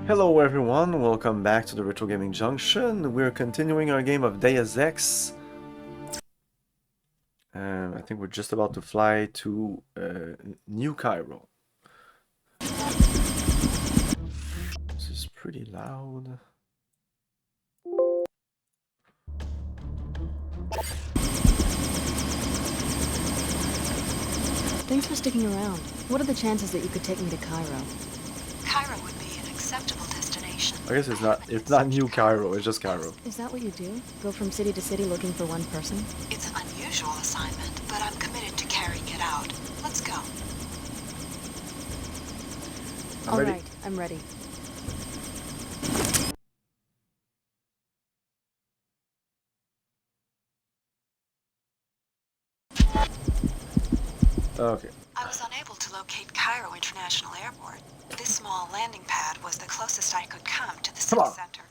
Hello everyone, welcome back to the Retro Gaming Junction. We're continuing our game of Deus Ex. And I think we're just about to fly to New Cairo. This is pretty loud. Thanks for sticking around. What are the chances that you could take me to Cairo? Cairo would be an acceptable destination. I guess it's not New Cairo, it's just Cairo. Is that what you do? Go from city to city looking for one person? It's an unusual assignment, but I'm committed to carrying it out. Let's go. All right, I'm ready. Okay. I was unable to locate Cairo International Airport. This small landing pad was the closest I could come to the city center.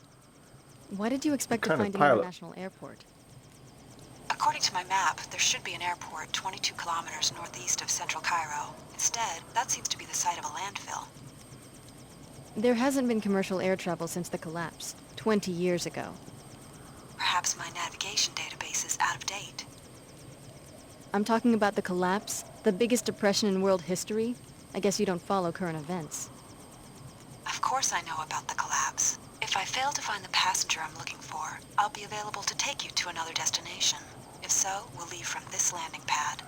Why did you expect to What kind find of an pilot? international airport? According to my map, there should be an airport 22 kilometers northeast of central Cairo. Instead, that seems to be the site of a landfill. There hasn't been commercial air travel since the collapse, 20 years ago. Perhaps my navigation database is out of date. I'm talking about the collapse, the biggest depression in world history. I guess you don't follow current events. Of course I know about the collapse. If I fail to find the passenger I'm looking for, I'll be available to take you to another destination. If so, we'll leave from this landing pad.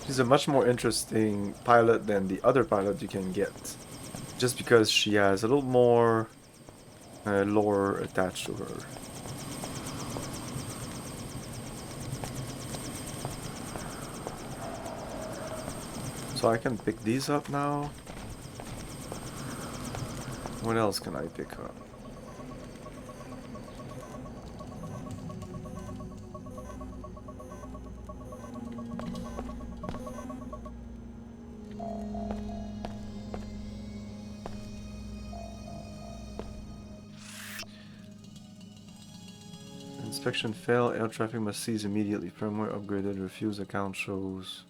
She's a much more interesting pilot than the other pilot you can get. Just because she has a little more lore attached to her. So I can pick these up now. What else can I pick up? Inspection failed. Air traffic must cease immediately. Firmware upgraded. Refuse account shows.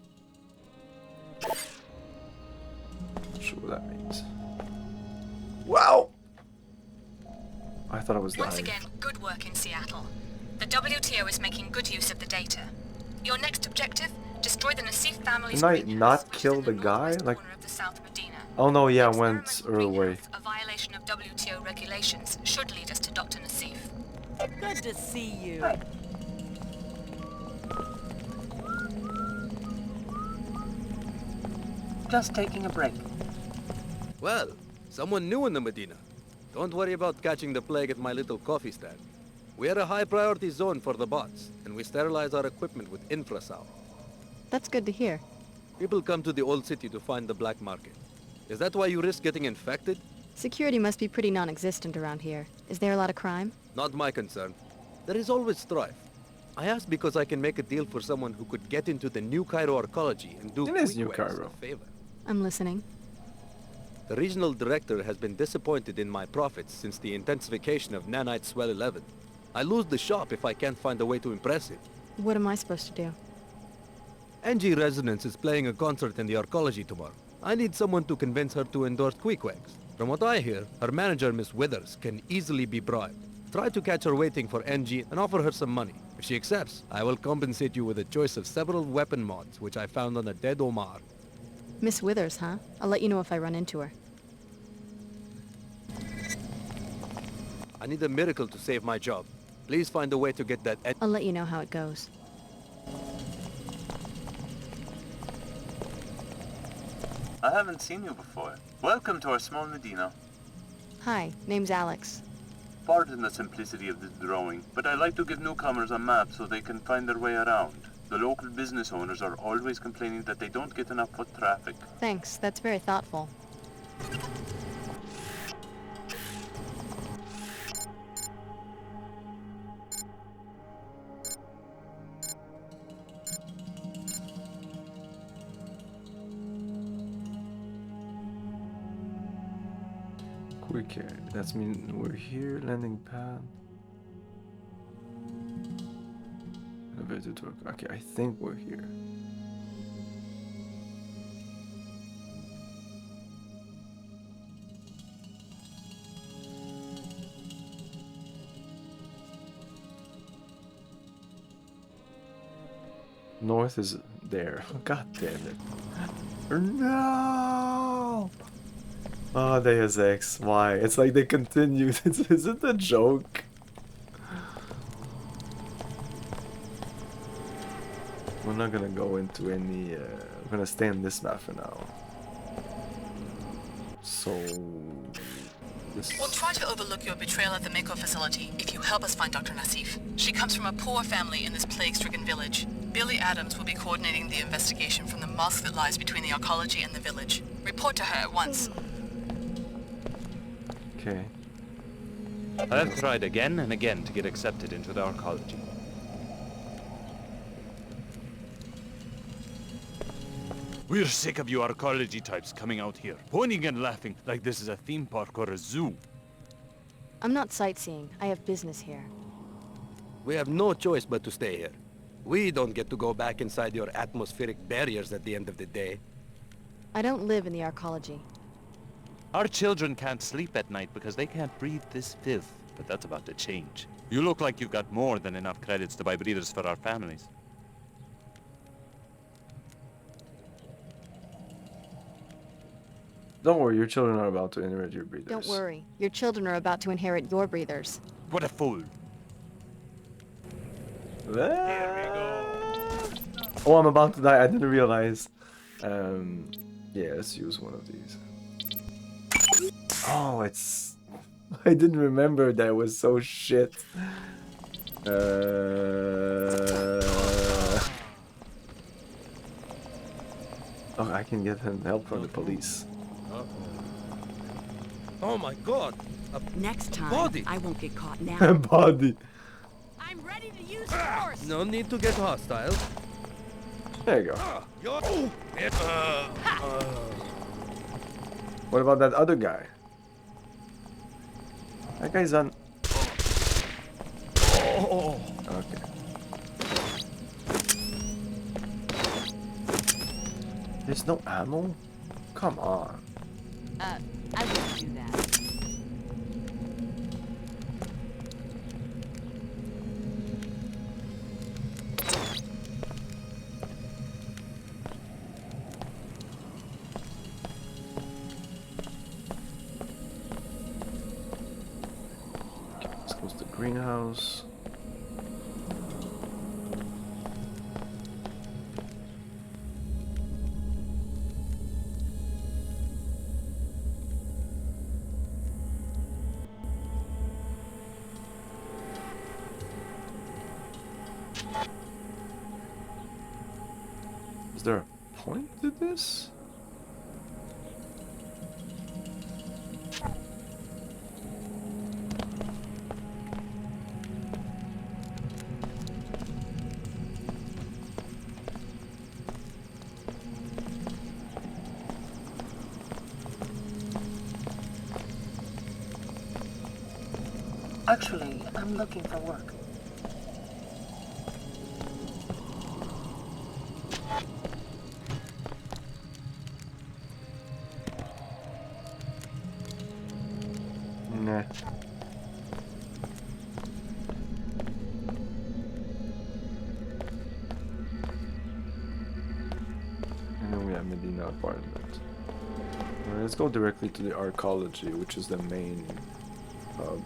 Not sure what that means. Wow! I thought I was dying. Once again, good work in Seattle. The WTO is making good use of the data. Your next objective: destroy the Nassif family's Didn't I greenhouse, not which is kill in the guy? northwest Like, corner of the South Medina. oh no, yeah, I The went experimental away. greenhouse, a violation of WTO regulations, should lead us to Dr. Nassif. Good to see you. Just taking a break. Well, someone new in the Medina. Don't worry about catching the plague at my little coffee stand. We are a high-priority zone for the bots, and we sterilize our equipment with infrasound. That's good to hear. People come to the old city to find the black market. Is that why you risk getting infected? Security must be pretty non-existent around here. Is there a lot of crime? Not my concern. There is always strife. I asked because I can make a deal for someone who could get into the New Cairo archaeology and do It is quick New ways Cairo. a favor. I'm listening. The regional director has been disappointed in my profits since the intensification of Nanite Swell 11. I lose the shop if I can't find a way to impress him. What am I supposed to do? NG Resonance is playing a concert in the archaeology tomorrow. I need someone to convince her to endorse Queequegs. From what I hear, her manager, Miss Withers, can easily be bribed. Try to catch her waiting for NG and offer her some money. If she accepts, I will compensate you with a choice of several weapon mods, which I found on a dead Omar. Miss Withers, huh? I'll let you know if I run into her. I need a miracle to save my job. Please find a way to get that I'll let you know how it goes. I haven't seen you before. Welcome to our small Medina. Hi, name's Alex. Pardon the simplicity of this drawing, but I like to give newcomers a map so they can find their way around. The local business owners are always complaining that they don't get enough foot traffic. Thanks, that's very thoughtful. Quick air. That's mean we're here. Landing pad. Elevator to. Okay, I think we're here. North is there. God damn it. No! Oh, Deus Ex. Why? It's like they continued. Is it a joke? We're not gonna go into any... we're gonna stay on this map for now. So... This... We'll try to overlook your betrayal at the Mako facility if you help us find Dr. Nassif. She comes from a poor family in this plague-stricken village. Billy Adams will be coordinating the investigation from the mosque that lies between the arcology and the village. Report to her at once. Okay. I have tried again and again to get accepted into the arcology. We're sick of you arcology types coming out here, pointing and laughing like this is a theme park or a zoo. I'm not sightseeing. I have business here. We have no choice but to stay here. We don't get to go back inside your atmospheric barriers at the end of the day. I don't live in the arcology. Our children can't sleep at night because they can't breathe this filth, but that's about to change. You look like you've got more than enough credits to buy breathers for our families. Don't worry, your children are about to inherit your breathers. Don't worry. Your children are about to inherit your breathers. What a fool. There we go. Oh, I'm about to die. I didn't realize. Yeah, let's use one of these. Oh, it's... I didn't remember that was so shit. Oh, I can get him help from the police. Oh my god! Next time, Body. I won't get caught now. Body. I'm ready to use force. No need to get hostile. There you go. What about that other guy? That guy's on... Oh. Okay. There's no ammo? Come on. I won't do that. Let's close the greenhouse. Is there a point to this? Actually, I'm looking for work. Nah. And then we have Medina apartment. Let's go directly to the arcology, which is the main hub.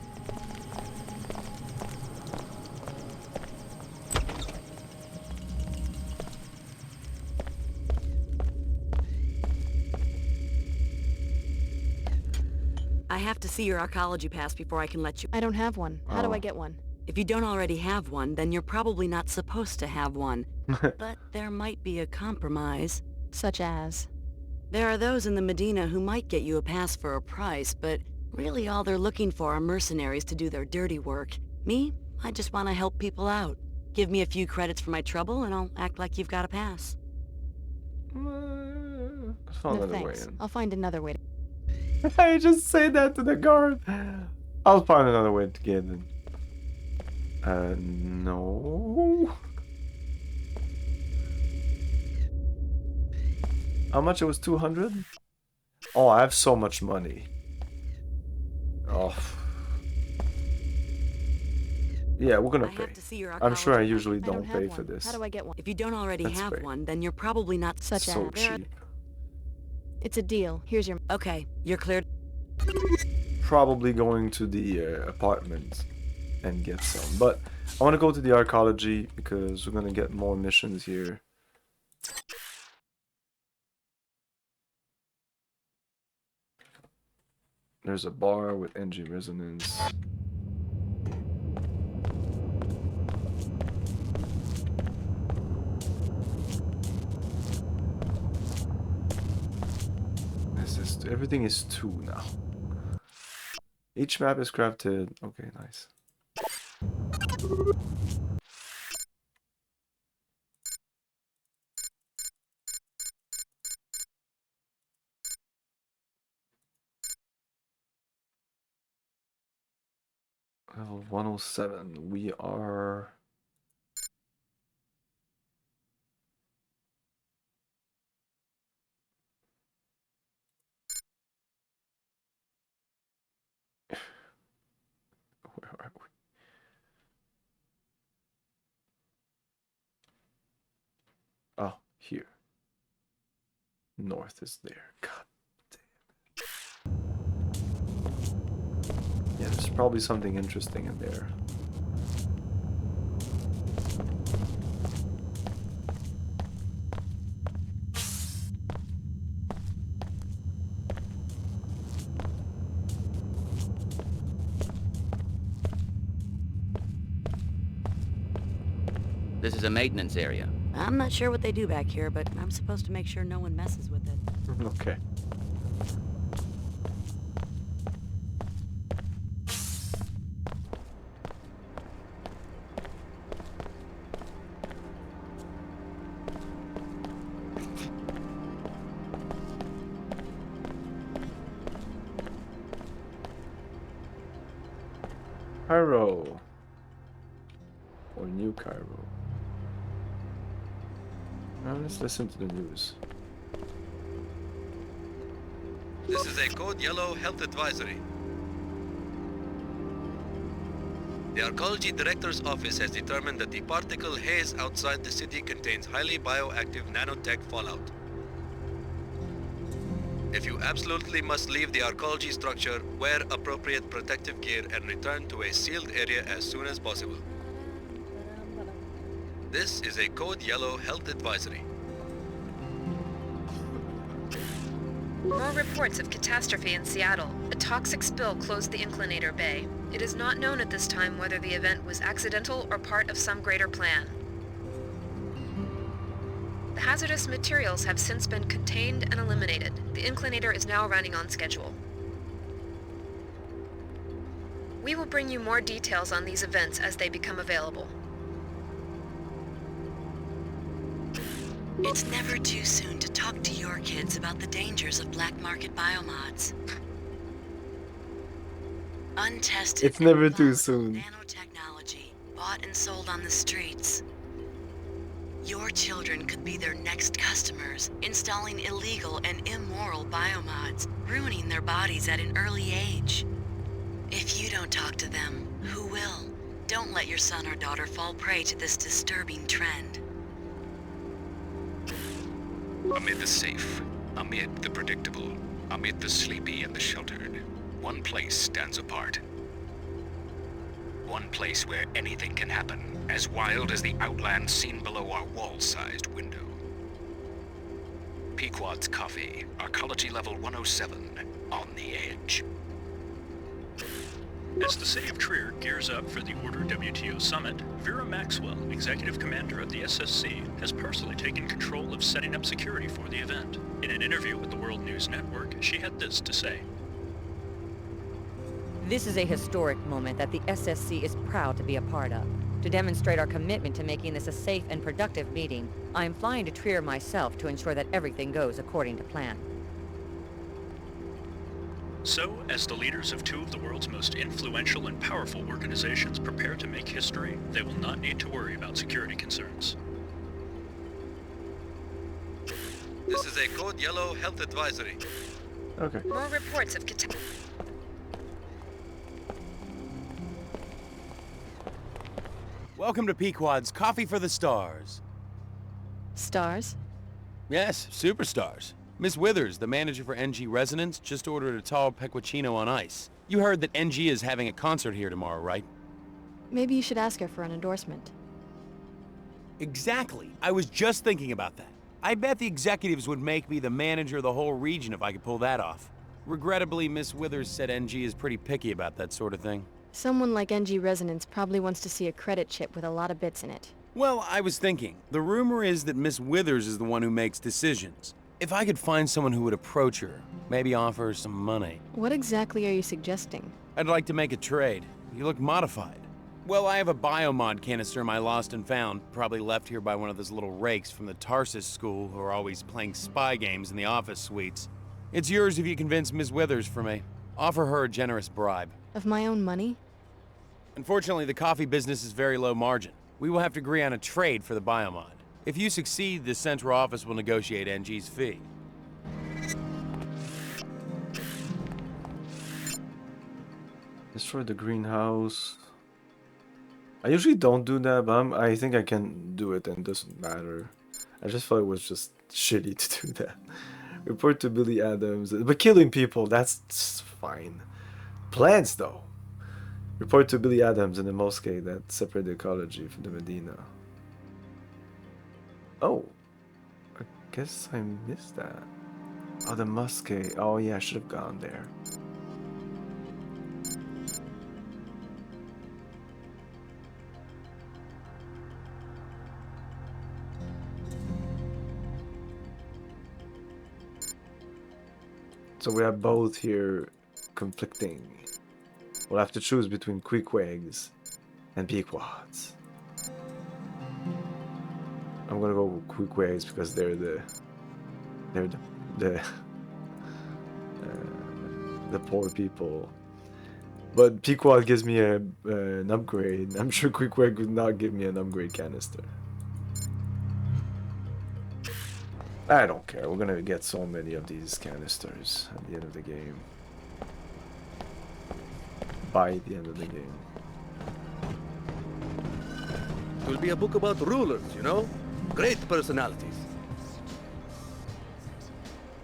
I have to see your arcology pass before I can let you... I don't have one. How do Oh. I get one? If you don't already have one, then you're probably not supposed to have one. But there might be a compromise. Such as? There are those in the Medina who might get you a pass for a price, but really all they're looking for are mercenaries to do their dirty work. Me? I just want to help people out. Give me a few credits for my trouble and I'll act like you've got a pass. Let's find No another way thanks. in. I'll find another way to... I just say that to the guard. I'll find another way to get in. No. How much? It was 200? Oh, I have so much money. Oh. Yeah, we're gonna I have pay. to see your I'm sure I archaeologist. usually I don't don't have pay one. for this. How do I get one? If you don't already Let's have pay. one, then you're probably not Such So a... cheap. It's a deal. Here's your... Okay, you're cleared. Probably going to the apartment and get some. But I want to go to the archaeology because we're gonna get more missions here. There's a bar with NG resonance. This is everything is 2 now. Each map is crafted. Okay, nice. Level 107. We are... Where are we? Oh, here. North is there. God damn it. Yeah, there's probably something interesting in there. This is a maintenance area. I'm not sure what they do back here, but I'm supposed to make sure no one messes with it. Okay. Cairo. Or New Cairo. Now let's listen to the news. This is a code yellow health advisory. The Arcology Director's Office has determined that the particle haze outside the city contains highly bioactive nanotech fallout. If you absolutely must leave the Arcology structure, wear appropriate protective gear and return to a sealed area as soon as possible. This is a code yellow health advisory. More reports of catastrophe in Seattle. A toxic spill closed the Inclinator Bay. It is not known at this time whether the event was accidental or part of some greater plan. The hazardous materials have since been contained and eliminated. The Inclinator is now running on schedule. We will bring you more details on these events as they become available. It's never too soon to talk to your kids about the dangers of black market biomods. Untested It's never and too volatile soon. nanotechnology bought and sold on the streets. Your children could be their next customers, installing illegal and immoral biomods, ruining their bodies at an early age. If you don't talk to them, who will? Don't let your son or daughter fall prey to this disturbing trend. Amid the safe, amid the predictable, amid the sleepy and the sheltered, one place stands apart. One place where anything can happen, as wild as the outland seen below our wall-sized window. Pequod's Coffee, Arcology Level 107, on the edge. As the city of Trier gears up for the Order WTO Summit, Vera Maxwell, Executive Commander of the SSC, has personally taken control of setting up security for the event. In an interview with the World News Network, she had this to say. This is a historic moment that the SSC is proud to be a part of. To demonstrate our commitment to making this a safe and productive meeting, I am flying to Trier myself to ensure that everything goes according to plan. So, as the leaders of two of the world's most influential and powerful organizations prepare to make history, they will not need to worry about security concerns. This is a code yellow health advisory. Okay. More reports of Welcome to Pequod's Coffee for the Stars. Stars? Yes, superstars. Miss Withers, the manager for NG Resonance, just ordered a tall pecorino on ice. You heard that NG is having a concert here tomorrow, right? Maybe you should ask her for an endorsement. Exactly. I was just thinking about that. I bet the executives would make me the manager of the whole region if I could pull that off. Regrettably, Miss Withers said NG is pretty picky about that sort of thing. Someone like NG Resonance probably wants to see a credit chip with a lot of bits in it. Well, I was thinking, the rumor is that Miss Withers is the one who makes decisions. If I could find someone who would approach her, maybe offer her some money. What exactly are you suggesting? I'd like to make a trade. You look modified. Well, I have a biomod canister in my lost and found, probably left here by one of those little rakes from the Tarsus school who are always playing spy games in the office suites. It's yours if you convince Miss Withers for me. Offer her a generous bribe. Of my own money? Unfortunately, the coffee business is very low margin. We will have to agree on a trade for the biomod. If you succeed, the central office will negotiate NG's fee. Destroy the greenhouse. I usually don't do that, but I think I can do it and it doesn't matter. I just thought it was just shitty to do that. Report to Billy Adams. But killing people, that's fine. Plants, though. Report to Billy Adams in the mosque that separate the ecology from the Medina. Oh. I guess I missed that. Oh, the mosque. Oh, yeah, I should have gone there. So we have both here conflicting. We'll have to choose between Queequegs and Pequods. I'm gonna go with Queequegs because they're the poor people. But Pequod gives me an upgrade. I'm sure Queequeg would not give me an upgrade canister. I don't care. We're gonna get so many of these canisters at the end of the game. By the end of the game. It will be a book about rulers, you know? Great personalities.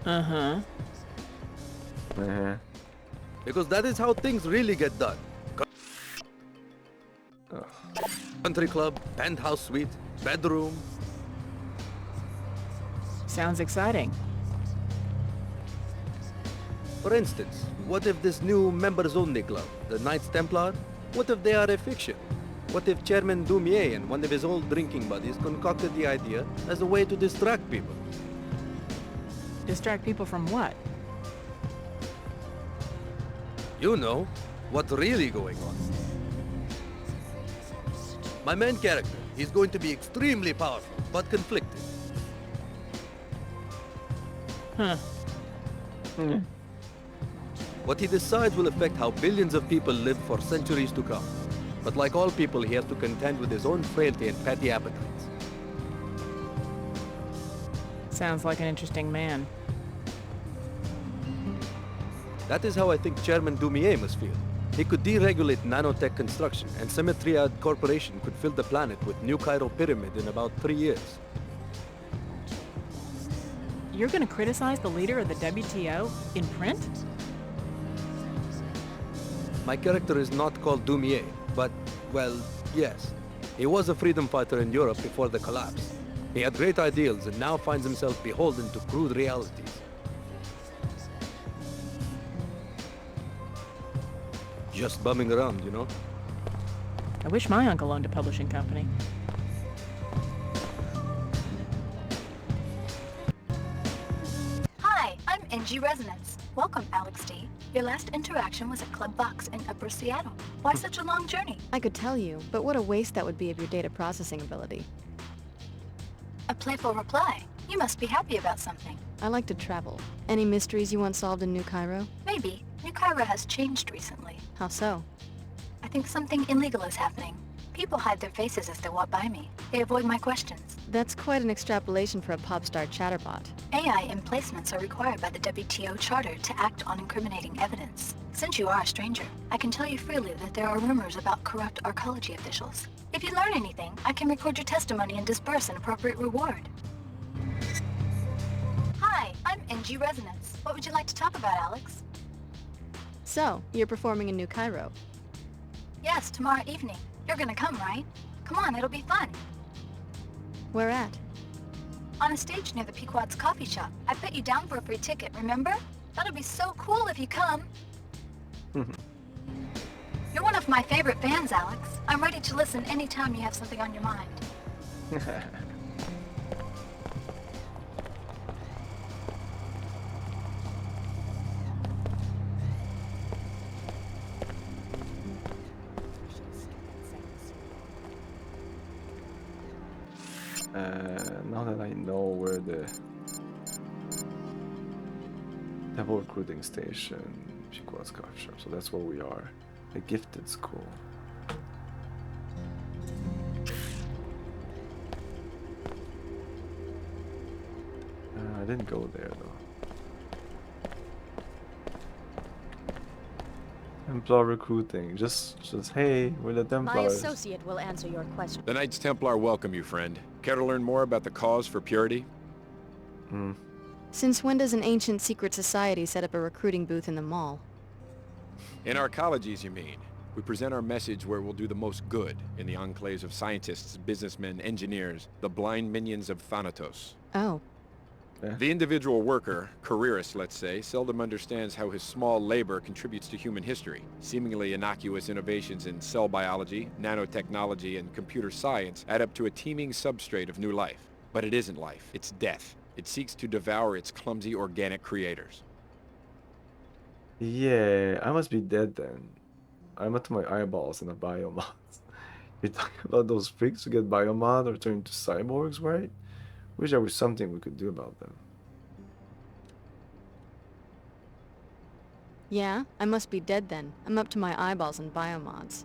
Uh-huh. Uh-huh. Because that is how things really get done. Country club, penthouse suite, bedroom. Sounds exciting. For instance, what if this new members-only club, the Knights Templar, what if they are a fiction? What if Chairman Dumier and one of his old drinking buddies concocted the idea as a way to distract people? Distract people from what? You know, what's really going on. My main character, he's going to be extremely powerful, but conflicted. Huh. What he decides will affect how billions of people live for centuries to come. But like all people, he has to contend with his own frailty and petty appetites. Sounds like an interesting man. That is how I think Chairman Dumier must feel. He could deregulate nanotech construction, and Symmetriad Corporation could fill the planet with New Cairo Pyramid in about 3 years. You're gonna criticize the leader of the WTO in print? My character is not called Dumier, but, well, yes. He was a freedom fighter in Europe before the collapse. He had great ideals and now finds himself beholden to crude realities. Just bumming around, you know? I wish my uncle owned a publishing company. Hi, I'm NG Resonance. Welcome, Alex D. Your last interaction was at Club Box in Upper Seattle. Why such a long journey? I could tell you, but what a waste that would be of your data processing ability. A playful reply. You must be happy about something. I like to travel. Any mysteries you want solved in New Cairo? Maybe. New Cairo has changed recently. How so? I think something illegal is happening. People hide their faces as they walk by me. They avoid my questions. That's quite an extrapolation for a pop star chatterbot. AI emplacements are required by the WTO Charter to act on incriminating evidence. Since you are a stranger, I can tell you freely that there are rumors about corrupt arcology officials. If you learn anything, I can record your testimony and disperse an appropriate reward. Hi, I'm NG Resonance. What would you like to talk about, Alex? So, you're performing in New Cairo. Yes, tomorrow evening. You're gonna come, right? Come on, it'll be fun. Where at? On a stage near the Pequod's coffee shop. I put you down for a free ticket, remember? That'll be so cool if you come. You're one of my favorite fans, Alex. I'm ready to listen anytime you have something on your mind. Now that I know where the Devil Recruiting Station, Pequod's coffee shop, so that's where we are. The gifted school. I didn't go there though. Templar recruiting. Just hey, we're the Templars. My associate will answer your question. The Knights Templar welcome you, friend. Care to learn more about the cause for purity? Since when does an ancient secret society set up a recruiting booth in the mall? In our colleges, you mean? We present our message where we'll do the most good in the enclaves of scientists, businessmen, engineers, the blind minions of Thanatos. Oh. The individual worker, careerist let's say, seldom understands how his small labor contributes to human history. Seemingly innocuous innovations in cell biology, nanotechnology, and computer science add up to a teeming substrate of new life. But it isn't life, it's death. It seeks to devour its clumsy organic creators. Yeah, I must be dead then. I'm up to my eyeballs in a biomod. You're talking about those freaks who get biomod or turn into cyborgs, right? Wish there was something we could do about them. Yeah, I must be dead then. I'm up to my eyeballs in biomods.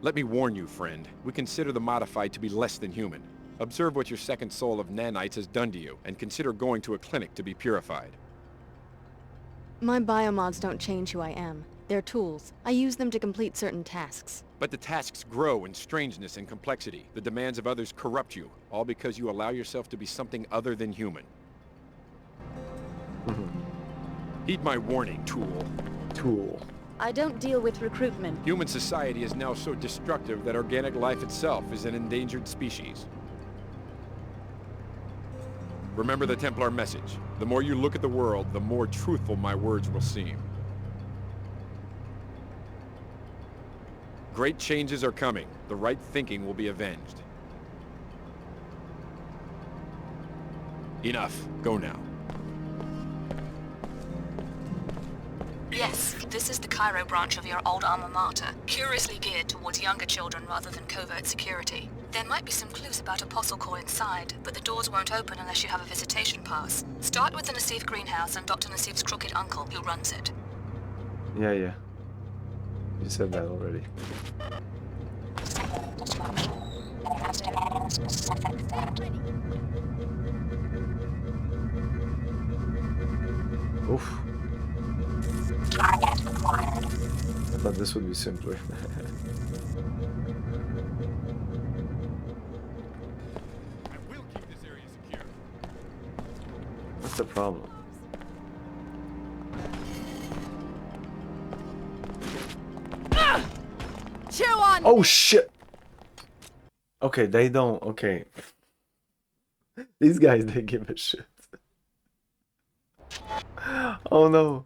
Let me warn you, friend. We consider the modified to be less than human. Observe what your second soul of nanites has done to you, and consider going to a clinic to be purified. My biomods don't change who I am. They're tools. I use them to complete certain tasks. But the tasks grow in strangeness and complexity. The demands of others corrupt you, all because you allow yourself to be something other than human. Heed my warning, tool. Tool. I don't deal with recruitment. Human society is now so destructive that organic life itself is an endangered species. Remember the Templar message. The more you look at the world, the more truthful my words will seem. Great changes are coming. The right thinking will be avenged. Enough. Go now. Yes, this is the Cairo branch of your old alma mater, curiously geared towards younger children rather than covert security. There might be some clues about Apostle Core inside, but the doors won't open unless you have a visitation pass. Start with the Nassif greenhouse and Dr. Nassif's crooked uncle, who runs it. Yeah. You said that already. Oof. I thought this would be simpler. What's the problem? Chew on! Oh shit! Okay, they don't. Okay. These guys, they give a shit. Oh no.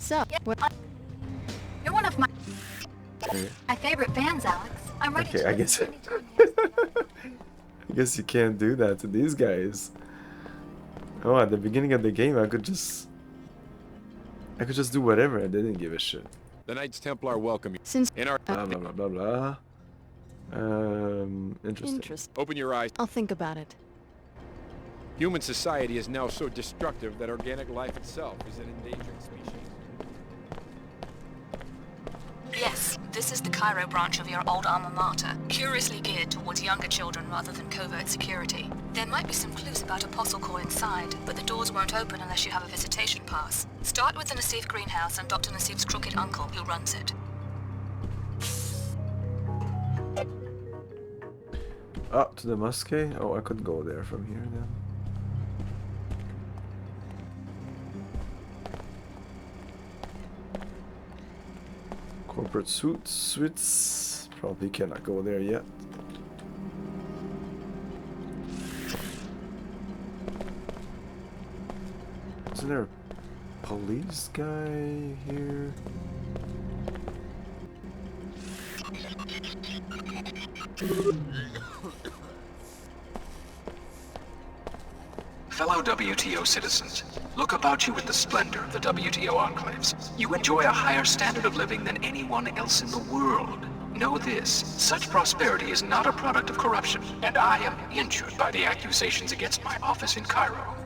So, You're one of my favorite fans, Alex. I'm ready Okay, to I guess. I guess you can't do that to these guys. Oh, at the beginning of the game, I could just do whatever. I didn't give a shit. The Knights Templar welcome you. Since in our blah blah blah blah blah. Interesting. Open your eyes. I'll think about it. Human society is now so destructive that organic life itself is an endangered species. Yes, this is the Cairo branch of your old alma mater, curiously geared towards younger children rather than covert security. There might be some clues about Apostle Core inside, but the doors won't open unless you have a visitation pass. Start with the Nassif greenhouse and Dr. Nassif's crooked uncle who runs it. Up to the mosque? Oh, I could go there from here then. Corporate suites. Probably cannot go there yet. Isn't there a police guy here? Fellow WTO citizens, look about you at the splendor of the WTO enclaves. You enjoy a higher standard of living than anyone else in the world. Know this, such prosperity is not a product of corruption, and I am injured by the accusations against my office in Cairo.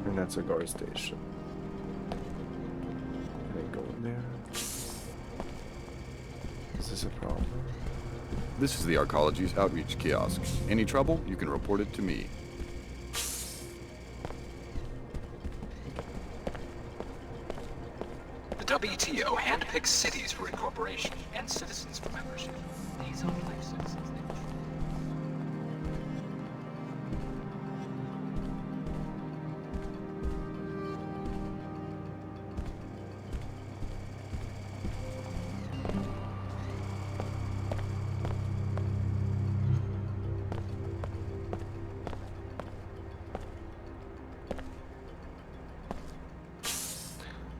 And that's a guard station. Can I go in there? Is this a problem? This is the Arcology's outreach kiosk. Any trouble, you can report it to me. The WTO handpicks cities for incorporation and citizens for membership. These are places.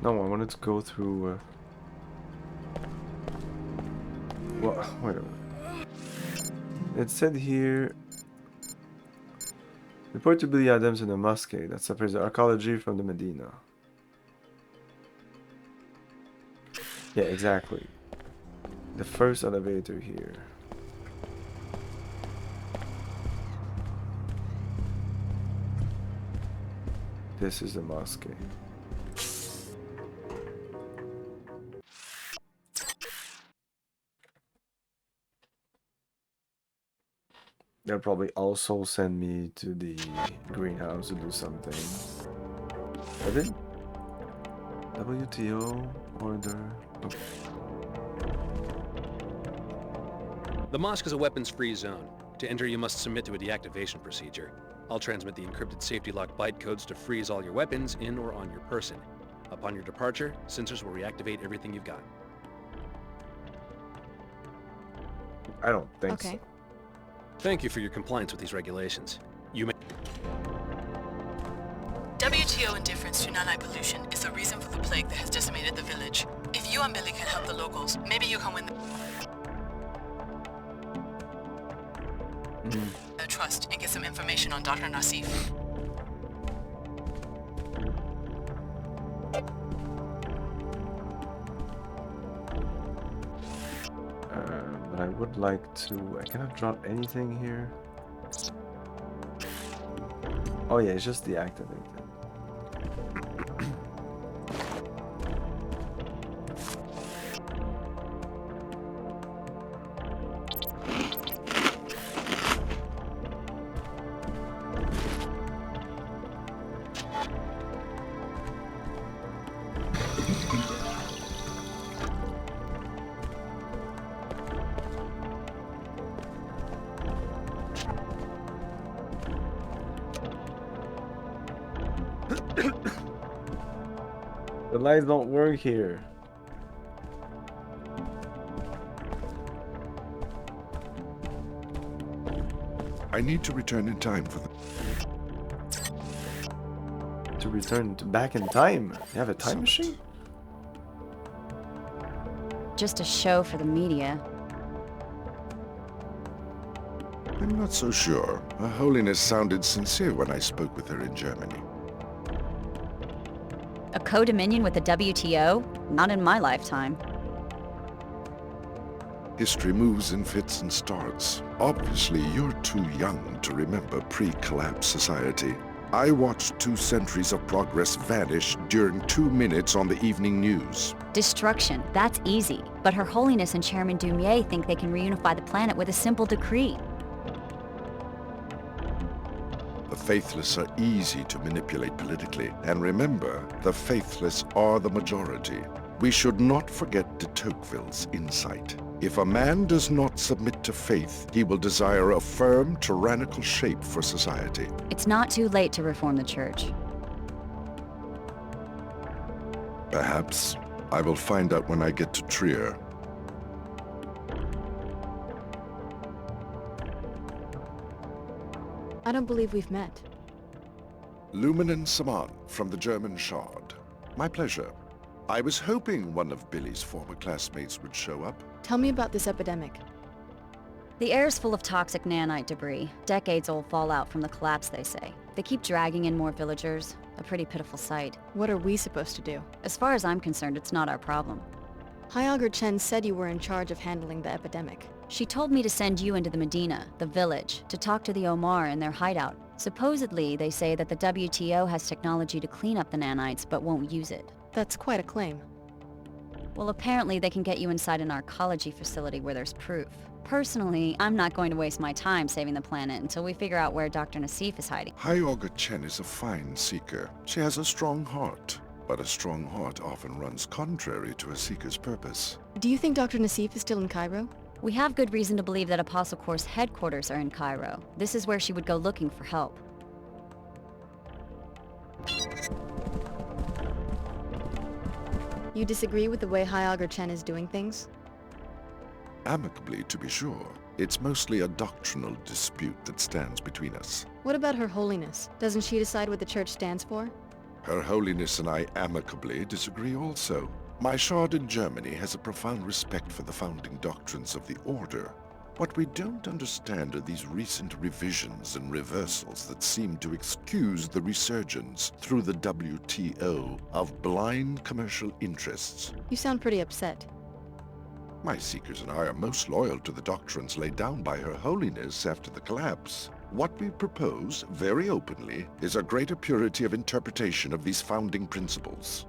No, I wanted to go through. Well, wait a minute. It said here. Report to Billy Adams in the mosque that separates the archaeology from the Medina. Yeah, exactly. The first elevator here. This is the mosque. They'll probably also send me to the greenhouse to do something. I did WTO order. Okay. The mosque is a weapons-free zone. To enter, you must submit to a deactivation procedure. I'll transmit the encrypted safety lock byte codes to freeze all your weapons in or on your person. Upon your departure, sensors will reactivate everything you've got. I don't think so. Thank you for your compliance with these regulations. You may... WTO indifference to nanite pollution is the reason for the plague that has decimated the village. If you and Billy can help the locals, maybe you can win the trust and get some information on Dr. Nassif. But I would like to. I cannot drop anything here. Oh yeah, it's just deactivated. The lights don't work here. I need to return in time for the... To return back in time? You have a time machine? Just a show for the media. I'm not so sure. Her Holiness sounded sincere when I spoke with her in Germany. A co-dominion with the WTO? Not in my lifetime. History moves in fits and starts. Obviously, you're too young to remember pre-collapse society. I watched 2 centuries of progress vanish during 2 minutes on the evening news. Destruction, that's easy. But Her Holiness and Chairman Dumier think they can reunify the planet with a simple decree. The faithless are easy to manipulate politically. And remember, the faithless are the majority. We should not forget de Tocqueville's insight. If a man does not submit to faith, he will desire a firm, tyrannical shape for society. It's not too late to reform the church. Perhaps. I will find out when I get to Trier. I don't believe we've met. Lumen Saman from the German Shard. My pleasure. I was hoping one of Billy's former classmates would show up. Tell me about this epidemic. The air's full of toxic nanite debris. Decades-old fallout from the collapse, they say. They keep dragging in more villagers. A pretty pitiful sight. What are we supposed to do? As far as I'm concerned, it's not our problem. High Augur Chen said you were in charge of handling the epidemic. She told me to send you into the Medina, the village, to talk to the Omar in their hideout. Supposedly, they say that the WTO has technology to clean up the nanites, but won't use it. That's quite a claim. Well, apparently they can get you inside an arcology facility where there's proof. Personally, I'm not going to waste my time saving the planet until we figure out where Dr. Nassif is hiding. High Augur Chen is a fine seeker. She has a strong heart. But a strong heart often runs contrary to a seeker's purpose. Do you think Dr. Nassif is still in Cairo? We have good reason to believe that Apostle Corps' headquarters are in Cairo. This is where she would go looking for help. You disagree with the way High Augur Chen is doing things? Amicably, to be sure. It's mostly a doctrinal dispute that stands between us. What about Her Holiness? Doesn't she decide what the church stands for? Her Holiness and I amicably disagree also. My shard in Germany has a profound respect for the founding doctrines of the Order. What we don't understand are these recent revisions and reversals that seem to excuse the resurgence through the WTO of blind commercial interests. You sound pretty upset. My seekers and I are most loyal to the doctrines laid down by Her Holiness after the collapse. What we propose, very openly, is a greater purity of interpretation of these founding principles.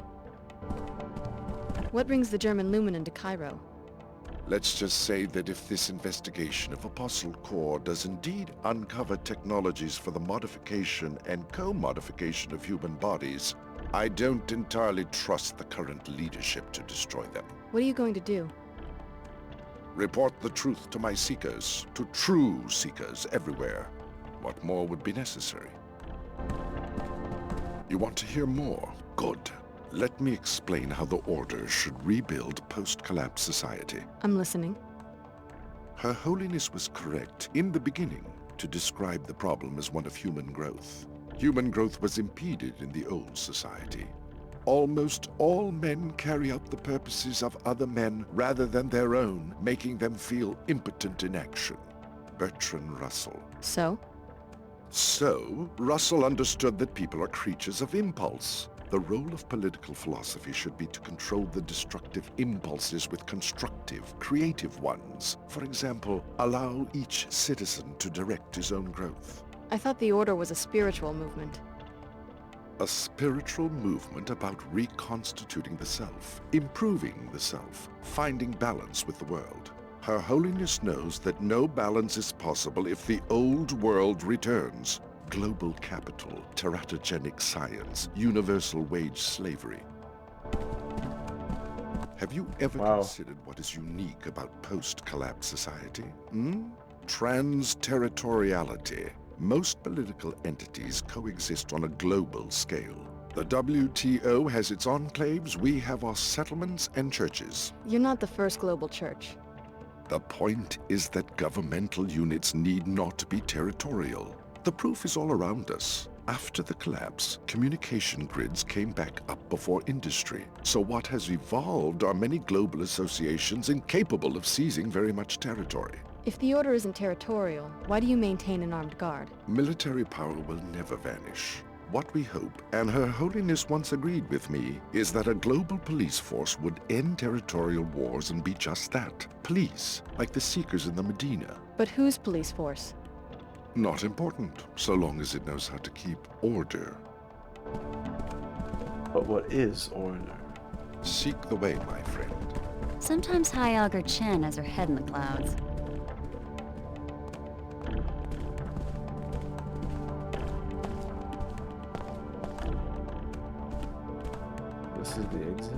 What brings the German Lumen into Cairo? Let's just say that if this investigation of Apostle Corps does indeed uncover technologies for the modification and co-modification of human bodies, I don't entirely trust the current leadership to destroy them. What are you going to do? Report the truth to my seekers, to true seekers everywhere. What more would be necessary? You want to hear more? Good. Let me explain how the Order should rebuild post-collapse society. I'm listening. Her Holiness was correct in the beginning to describe the problem as one of human growth. Human growth was impeded in the old society. Almost all men carry out the purposes of other men rather than their own, making them feel impotent in action. Bertrand Russell. So, Russell understood that people are creatures of impulse. The role of political philosophy should be to control the destructive impulses with constructive, creative ones. For example, allow each citizen to direct his own growth. I thought the Order was a spiritual movement. A spiritual movement about reconstituting the self, improving the self, finding balance with the world. Her Holiness knows that no balance is possible if the old world returns. Global capital, teratogenic science, universal wage slavery. Have you ever considered what is unique about post-collapse society? Trans-territoriality. Most political entities coexist on a global scale. The WTO has its enclaves, we have our settlements and churches. You're not the first global church. The point is that governmental units need not be territorial. The proof is all around us. After the collapse, communication grids came back up before industry. So what has evolved are many global associations incapable of seizing very much territory. If the Order isn't territorial, why do you maintain an armed guard? Military power will never vanish. What we hope, and Her Holiness once agreed with me, is that a global police force would end territorial wars and be just that. Police, like the Seekers in the Medina. But whose police force? Not important, so long as it knows how to keep order. But what is order? Seek the way, my friend. Sometimes High Alger Chen has her head in the clouds. This is the exit.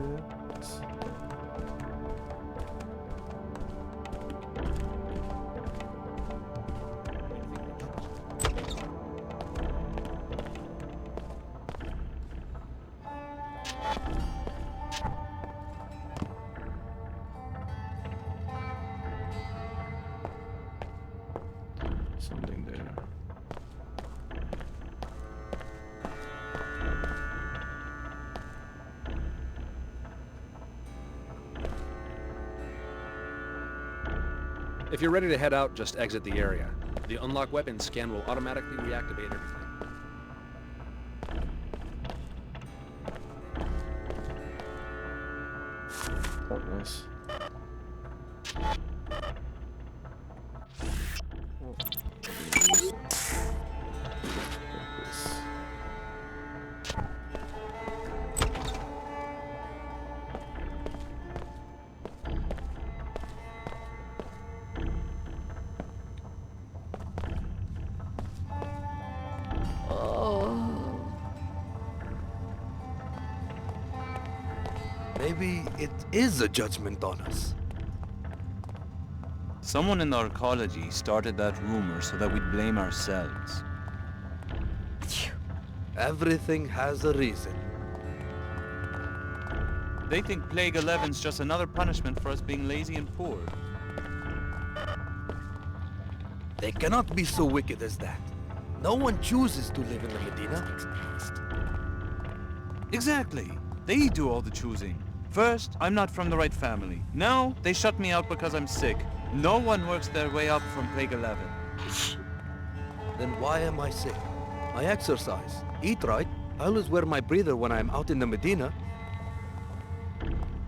Something there. If you're ready to head out, just exit the area. The unlock weapon scan will automatically reactivate everything. Oh, nice. Maybe it is a judgment on us. Someone in the arcology started that rumor so that we'd blame ourselves. Everything has a reason. They think Plague 11's just another punishment for us being lazy and poor. They cannot be so wicked as that. No one chooses to live in the Medina. Exactly. They do all the choosing. First, I'm not from the right family. Now, they shut me out because I'm sick. No one works their way up from Plague 11. Then why am I sick? I exercise, eat right. I always wear my breather when I'm out in the Medina.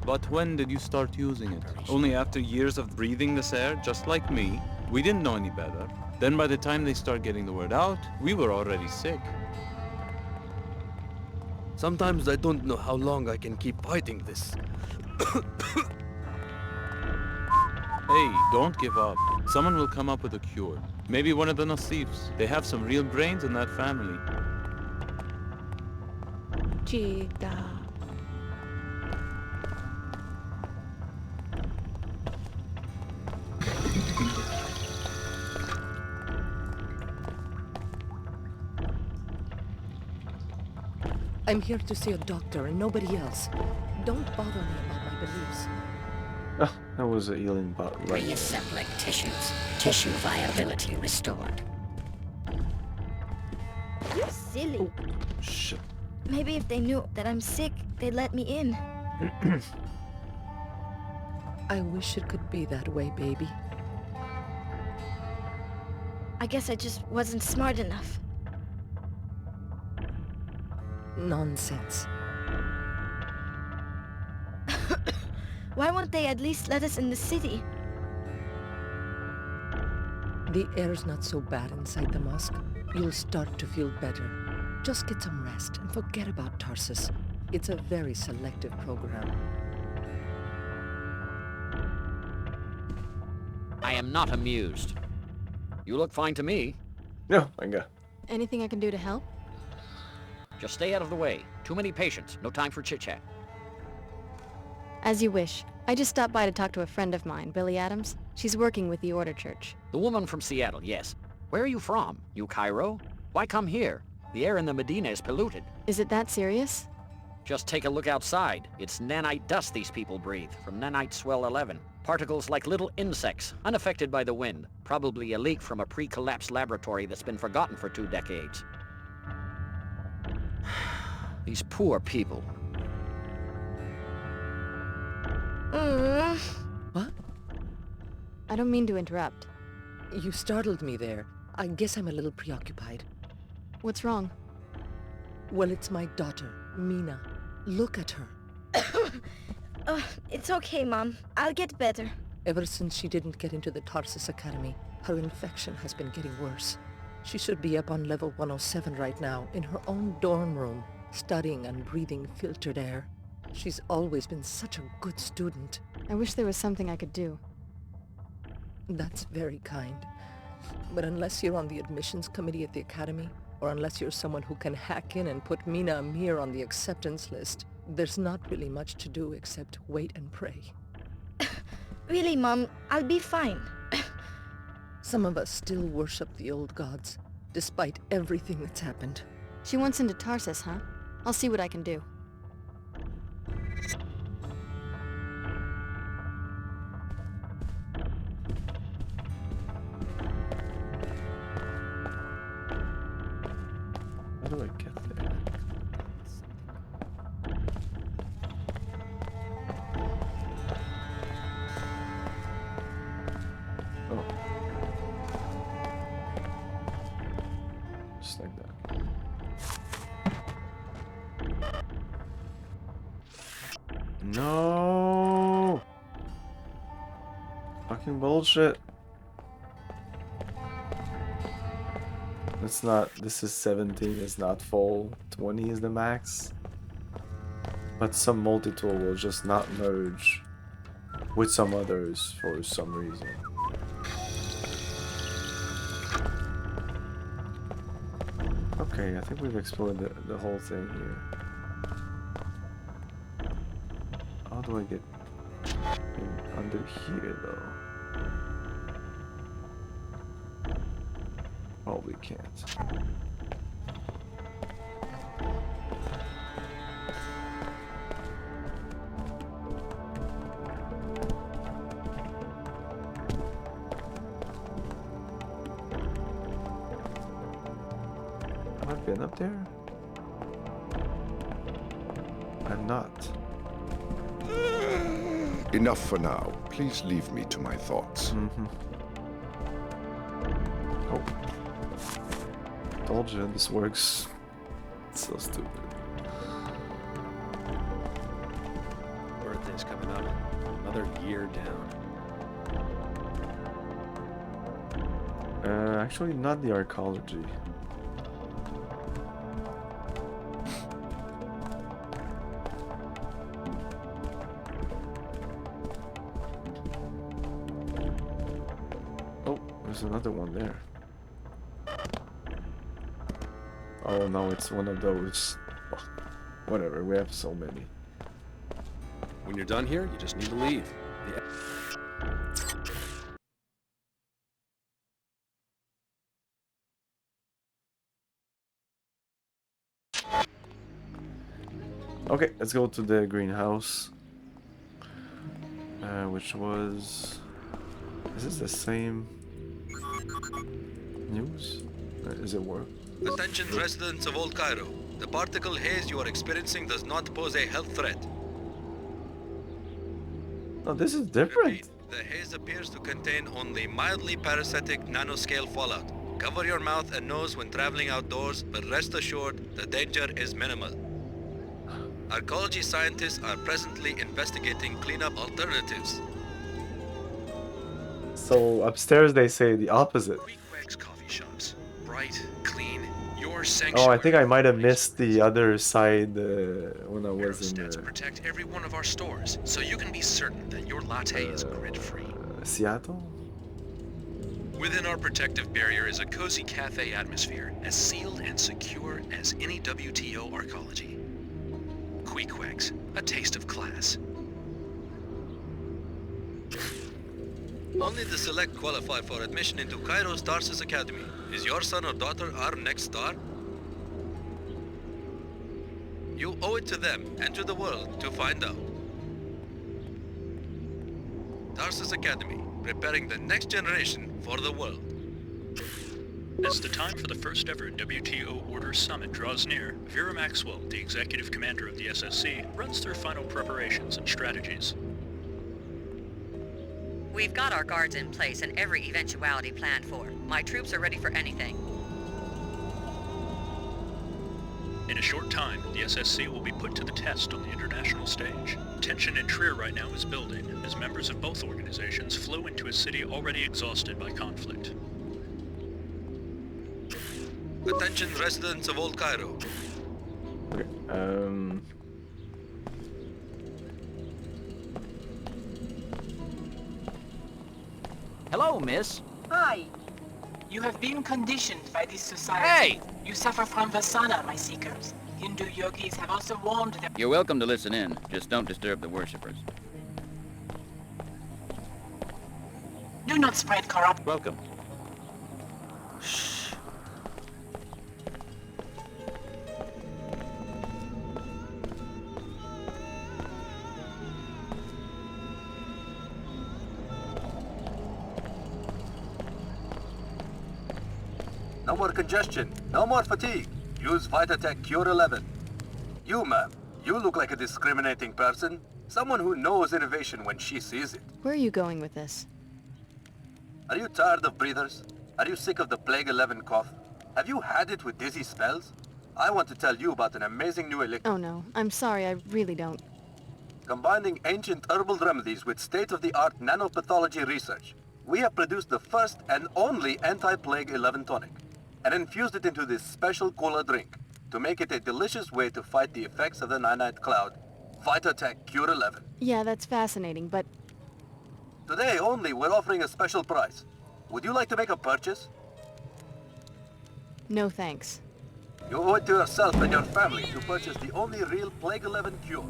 But when did you start using it? Only after years of breathing this air, just like me. We didn't know any better. Then by the time they start getting the word out, we were already sick. Sometimes I don't know how long I can keep fighting this. Hey, don't give up. Someone will come up with a cure. Maybe one of the Nasifs. They have some real brains in that family. Cheetah. I'm here to see a doctor and nobody else. Don't bother me about my beliefs. Oh, that was a healing bot. Right. Reassembling tissues. Tissue viability restored. You silly. Shit. Maybe if they knew that I'm sick, they'd let me in. I wish it could be that way, baby. I guess I just wasn't smart enough. Nonsense. Why won't they at least let us in the city? The air's not so bad inside the mosque. You'll start to feel better. Just get some rest and forget about Tarsus. It's a very selective program. I am not amused. You look fine to me. No, I got. Anything I can do to help? Just stay out of the way. Too many patients. No time for chit-chat. As you wish. I just stopped by to talk to a friend of mine, Billy Adams. She's working with the Order Church. The woman from Seattle, yes. Where are you from? New Cairo? Why come here? The air in the Medina is polluted. Is it that serious? Just take a look outside. It's nanite dust these people breathe, from nanite swell 11. Particles like little insects, unaffected by the wind. Probably a leak from a pre-collapsed laboratory that's been forgotten for 2 decades. These poor people. What? I don't mean to interrupt. You startled me there. I guess I'm a little preoccupied. What's wrong? Well, it's my daughter, Mina. Look at her. It's okay, Mom. I'll get better. Ever since she didn't get into the Tarsus Academy, her infection has been getting worse. She should be up on level 107 right now, in her own dorm room, studying and breathing filtered air. She's always been such a good student. I wish there was something I could do. That's very kind. But unless you're on the admissions committee at the academy, or unless you're someone who can hack in and put Mina Amir on the acceptance list, there's not really much to do except wait and pray. Really, Mom, I'll be fine. Some of us still worship the old gods, despite everything that's happened. She wants into Tarsus, huh? I'll see what I can do. How do I get there? Oh. Just like that. No! Fucking bullshit. It's not, this is 17, it's not full, 20 is the max. But some multi-tool will just not merge with some others for some reason. Okay, I think we've explored the whole thing here. How do I get in under here though? Probably can't. Have I been up there? I'm not. Enough for now. Please leave me to my thoughts. Oh. Told you this works. It's so stupid. Birthday's coming up. Another year down. Actually not the arcology. Oh, there's another one there. Oh no, it's one of those. Oh, whatever, we have so many. When you're done here, you just need to leave. Okay, let's go to the greenhouse. Which was... Is this the same news? Is it work? Attention residents of Old Cairo. The particle haze you are experiencing does not pose a health threat. No, this is different. The haze appears to contain only mildly parasitic nanoscale fallout. Cover your mouth and nose when traveling outdoors, but rest assured the danger is minimal. Arcology scientists are presently investigating cleanup alternatives. So upstairs they say the opposite. Coffee shops. Bright, clean, your Oh, sanctuary. I think I might have missed the other side when I was in Protect every one of our stores, so you can be certain that your latte is grid-free. Seattle? Within our protective barrier is a cozy cafe atmosphere, as sealed and secure as any WTO arcology. Queequegs, a taste of class. Only the select qualify for admission into Cairo's Tarsus Academy. Is your son or daughter our next star? You owe it to them and to the world to find out. Tarsus Academy, preparing the next generation for the world. As the time for the first ever WTO Order Summit draws near, Vera Maxwell, the executive commander of the SSC, runs through final preparations and strategies. We've got our guards in place and every eventuality planned for. My troops are ready for anything. In a short time, the SSC will be put to the test on the international stage. Tension in Trier right now is building, as members of both organizations flew into a city already exhausted by conflict. Attention residents of Old Cairo. Okay, Hello, miss. Hi. You have been conditioned by this society. Hey! You suffer from Vasana, my seekers. Hindu yogis have also warned them. You're welcome to listen in. Just don't disturb the worshippers. Do not spread corrupt. Welcome. No more congestion. No more fatigue. Use Vitatech Cure 11. You, ma'am. You look like a discriminating person. Someone who knows innovation when she sees it. Where are you going with this? Are you tired of breathers? Are you sick of the Plague 11 cough? Have you had it with dizzy spells? I want to tell you about an amazing new elixir. Oh no, I'm sorry, I really don't. Combining ancient herbal remedies with state-of-the-art nanopathology research, we have produced the first and only anti-Plague 11 tonic, and infused it into this special cola drink to make it a delicious way to fight the effects of the Nanite cloud. Vitatech Cure 11. Yeah, that's fascinating, but... Today only, we're offering a special price. Would you like to make a purchase? no thanks. You owe it to yourself and your family to purchase the only real Plague 11 cure.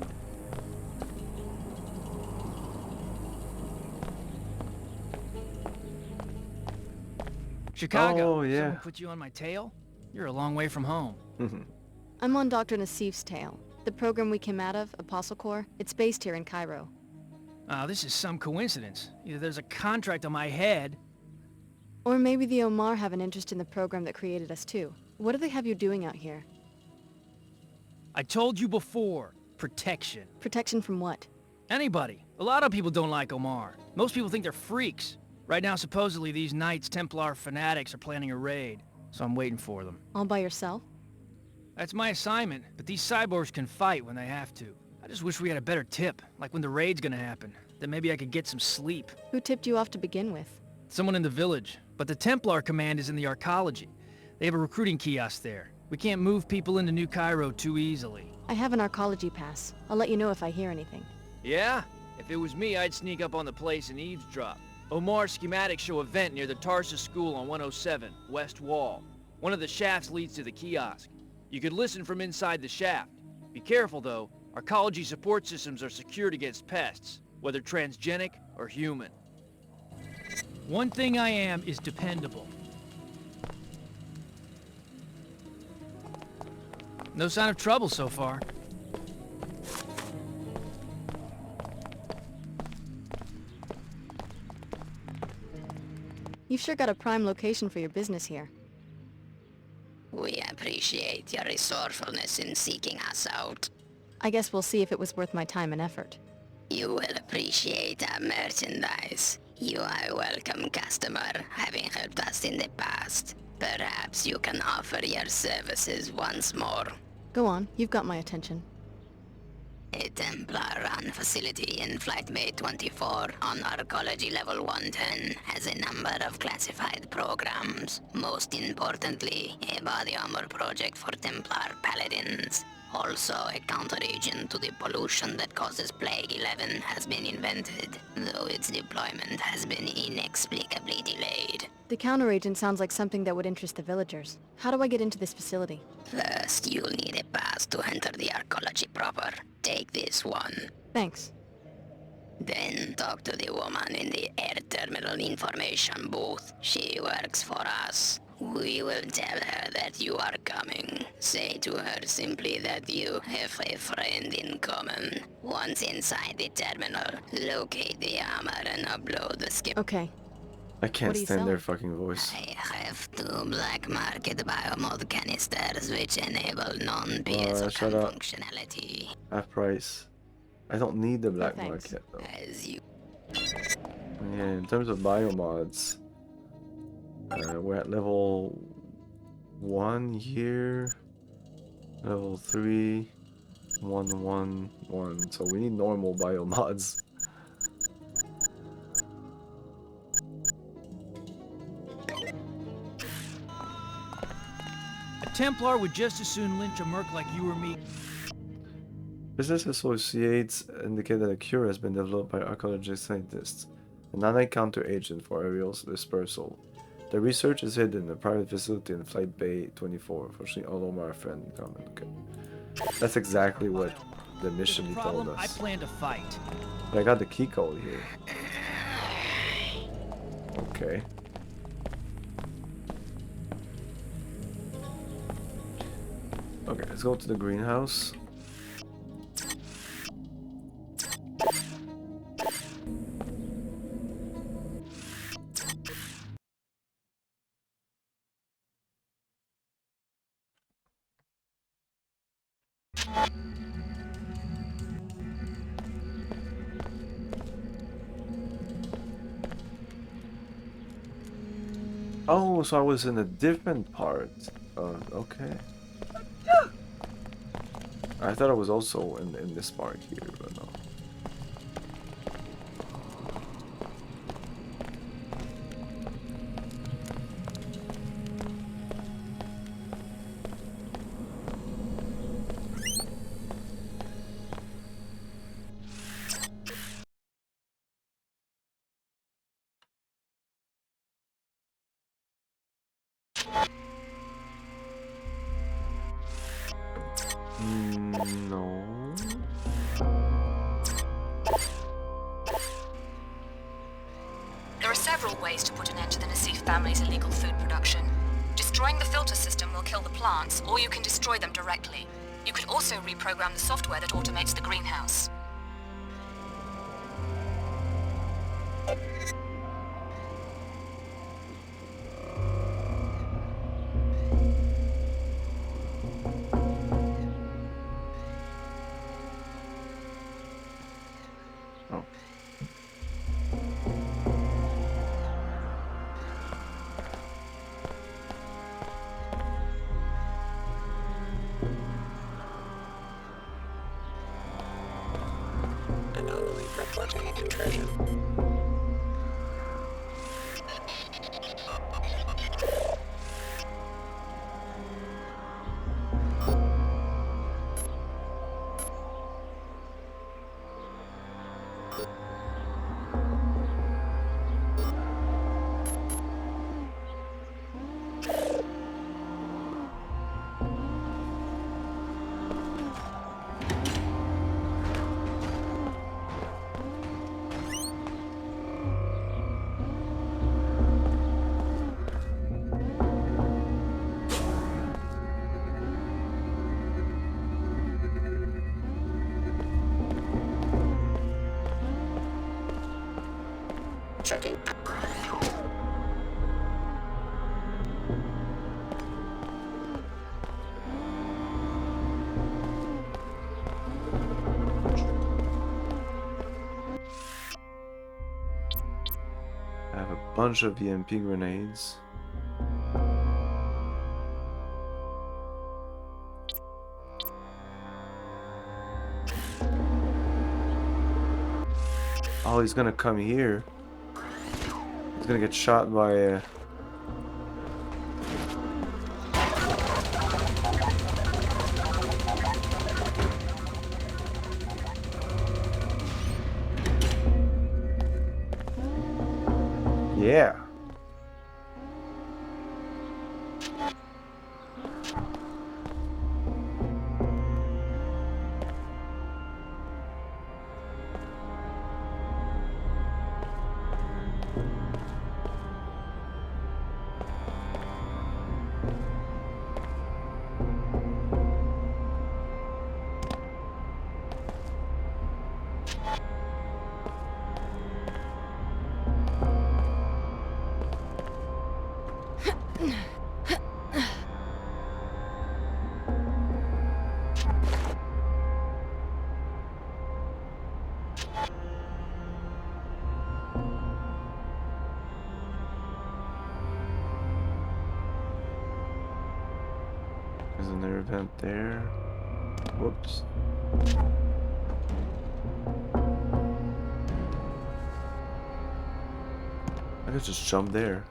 Chicago. Oh, yeah. Someone put you on my tail? You're a long way from home. I'm on Dr. Nassif's tail. The program we came out of, Apostle Corps, it's based here in Cairo. This is some coincidence. Either there's a contract on my head... Or maybe the Omar have an interest in the program that created us too. What do they have you doing out here? I told you before. Protection. Protection from what? Anybody. A lot of people don't like Omar. Most people think they're freaks. Right now, supposedly, these Knights Templar fanatics are planning a raid. So I'm waiting for them. All by yourself? That's my assignment, but these cyborgs can fight when they have to. I just wish we had a better tip, like when the raid's gonna happen. Then maybe I could get some sleep. Who tipped you off to begin with? Someone in the village. But the Templar command is in the arcology. They have a recruiting kiosk there. We can't move people into New Cairo too easily. I have an arcology pass. I'll let you know if I hear anything. Yeah? If it was me, I'd sneak up on the place and eavesdrop. Omar's schematics show a vent near the Tarsus School on 107, West Wall. One of the shafts leads to the kiosk. You could listen from inside the shaft. Be careful, though. Arcology support systems are secured against pests, whether transgenic or human. One thing I am is dependable. No sign of trouble so far. You've sure got a prime location for your business here. We appreciate your resourcefulness in seeking us out. I guess we'll see if it was worth my time and effort. You will appreciate our merchandise. You are a welcome customer, having helped us in the past. Perhaps you can offer your services once more. Go on, you've got my attention. A Templar-run facility in Flight Bay 24 on Arcology Level 110 has a number of classified programs. Most importantly, a body armor project for Templar Paladins. Also, a counteragent to the pollution that causes Plague 11 has been invented, though its deployment has been inexplicably delayed. The counteragent sounds like something that would interest the villagers. How do I get into this facility? First, you'll need a pass to enter the arcology proper. Take this one. Thanks. Then talk to the woman in the air terminal information booth. She works for us. We will tell her that you are coming. Say to her simply that you have a friend in common. Once inside the terminal, locate the armor and upload the skip. Okay. I can't stand their fucking voice. I have 2 black market biomod canisters which enable non-PSO Shut up. functionality. Half price. I don't need the black thanks. market though. As you... Yeah, in terms of biomods, we're at level 1 here. Level 3, 1, 1, 1. So we need normal biomods. A Templar would just as soon lynch a merc like you or me. Business associates indicate that a cure has been developed by archaeology scientists, a nanite counteragent for aerial dispersal. The research is hidden in a private facility in Flight Bay 24. Fortunately, all of our friend comment. Okay. That's exactly what the mission he told us. I plan to fight. But I got the key code here. Okay. Okay, let's go to the greenhouse. Oh, so I was in a different part. Okay. I thought I was also in this part here, but no. No. There are several ways to put an end to the Nassif family's illegal food production. Destroying the filter system will kill the plants, or you can destroy them directly. You can also reprogram the software that automates the greenhouse. Checking. I have a bunch of EMP grenades. Oh, he's gonna come here. He's gonna get shot by yeah. Isn't there an event there? Whoops. I could just jump there.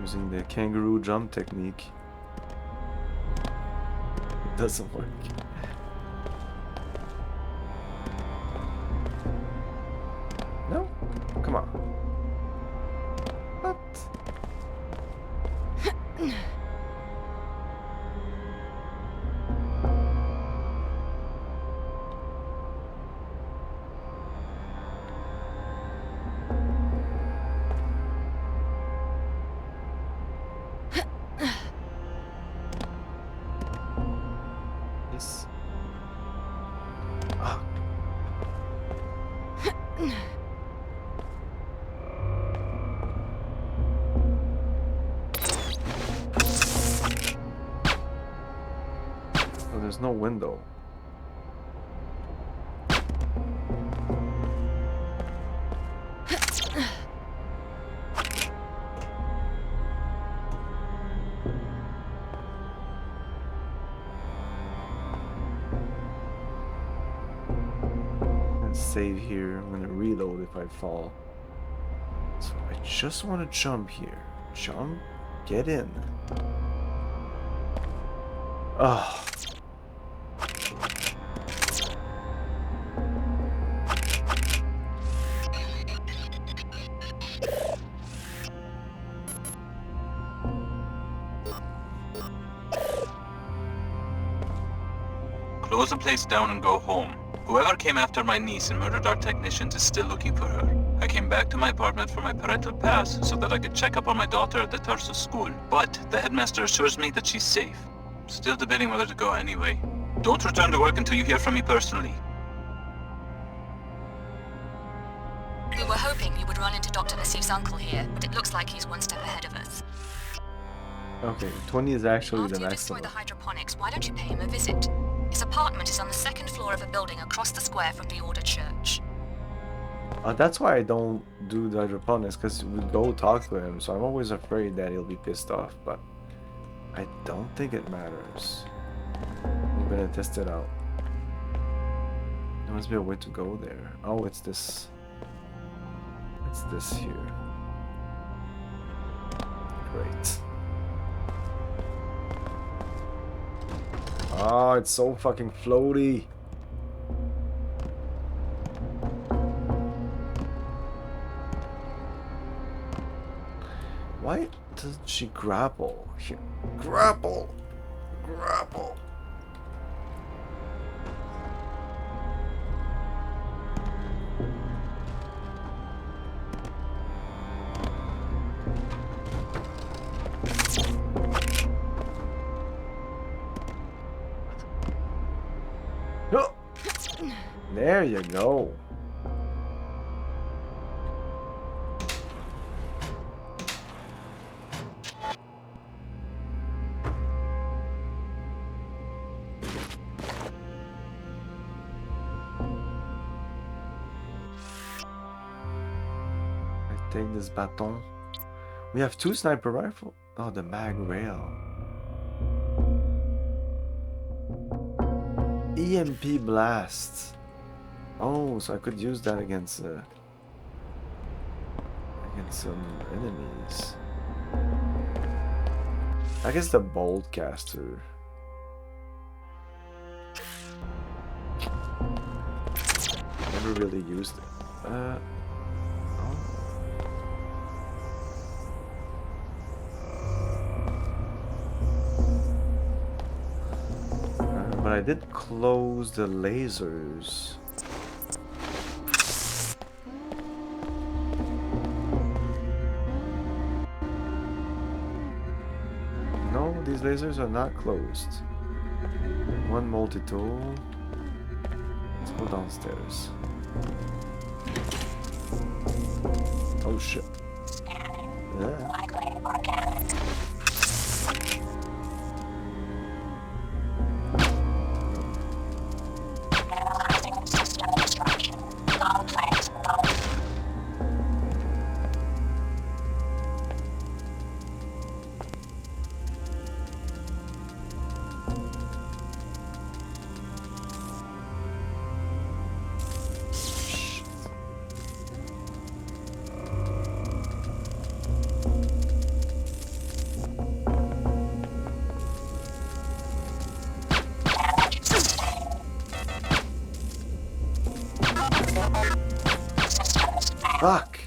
Using the kangaroo jump technique. It doesn't work. No? Come on. What? Yes. Ah. Oh, there's no window. And save here. I'm gonna reload if I fall. So I just want to jump here. Jump. Get in. Oh. Close the place down and go home. Whoever came after my niece and murdered our technicians is still looking for her. I came back to my apartment for my parental pass so that I could check up on my daughter at the Tarsus school, but the headmaster assures me that she's safe. Still debating whether to go anyway. Don't return to work until you hear from me personally. We were hoping you would run into Dr. Nassif's uncle here, but it looks like he's one step ahead of us. Okay, 20 is actually After the you destroy maximum. the hydroponics, why don't you pay him a visit? His apartment is on the second floor of a building across the square from the Order Church. That's why I don't do the hydroponics, because we go talk to him, so I'm always afraid that he'll be pissed off, but I don't think it matters. I'm gonna test it out. There must be a way to go there. Oh, it's this. It's this here. Great. Oh, it's so fucking floaty. Why doesn't she grapple? Grapple! Grapple! No! There you go. Take this baton. We have 2 sniper rifle. Oh, the mag rail. EMP blast. Oh, so I could use that against some enemies. I guess the bolt caster. Never really used it. But I did close the lasers. No, these lasers are not closed. One multi-tool. Let's go downstairs. Oh shit. Yeah. Fuck!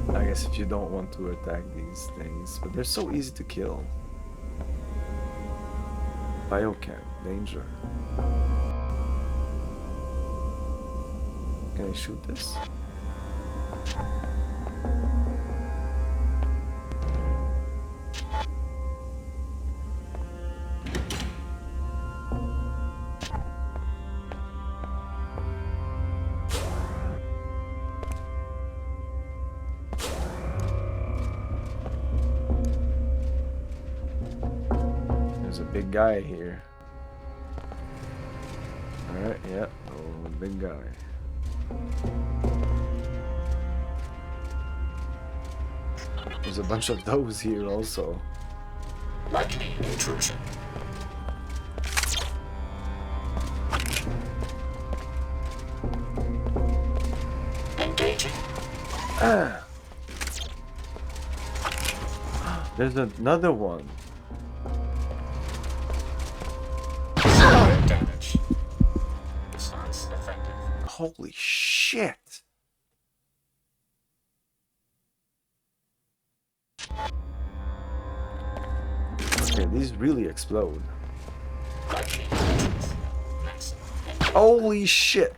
I guess if you don't want to attack these things, but they're so easy to kill. Biochem, danger. Can I shoot this? There's a big guy here. Alright, yeah, oh, big guy. There's a bunch of those here also. Likely intrusion. Engaging. Ah. There's another one. Damage. Response effective. Holy shit! Okay, these really explode. Holy shit!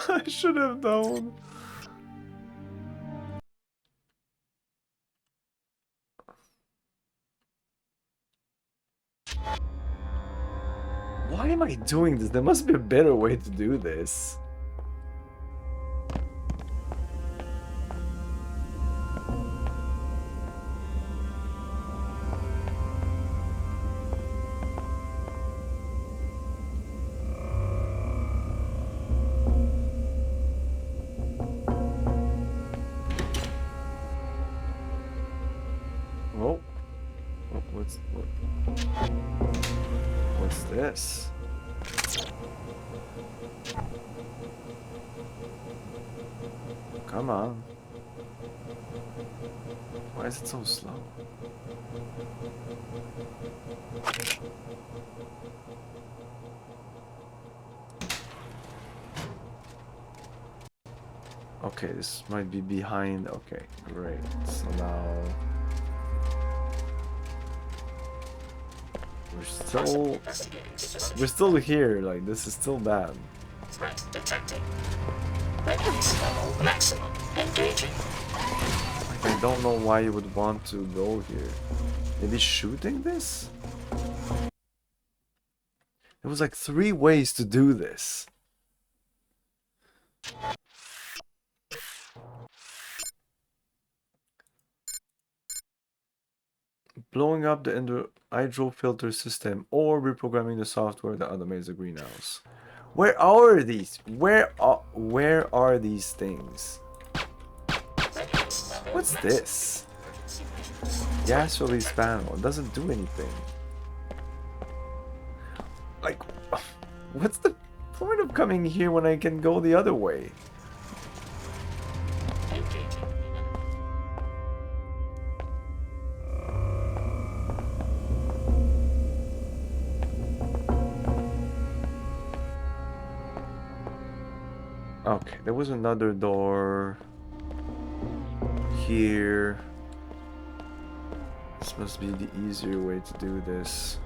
I should have known. Why am I doing this? There must be a better way to do this. Oh, what's this? Come on. Why is it so slow? Okay, this might be behind. Okay, great. So now we're still here. Like, this is still bad. Threat detected. Release level maximum. Engaging. Like, I don't know why you would want to go here. Maybe shooting this? There was like 3 ways to do this. Blowing up the hydro filter system or reprogramming the software that automates the greenhouse. Where are these? Where are these things? What's this? Gas release panel. It doesn't do anything. Like, what's the point of coming here when I can go the other way? Okay, there was another door here. This must be the easier way to do this.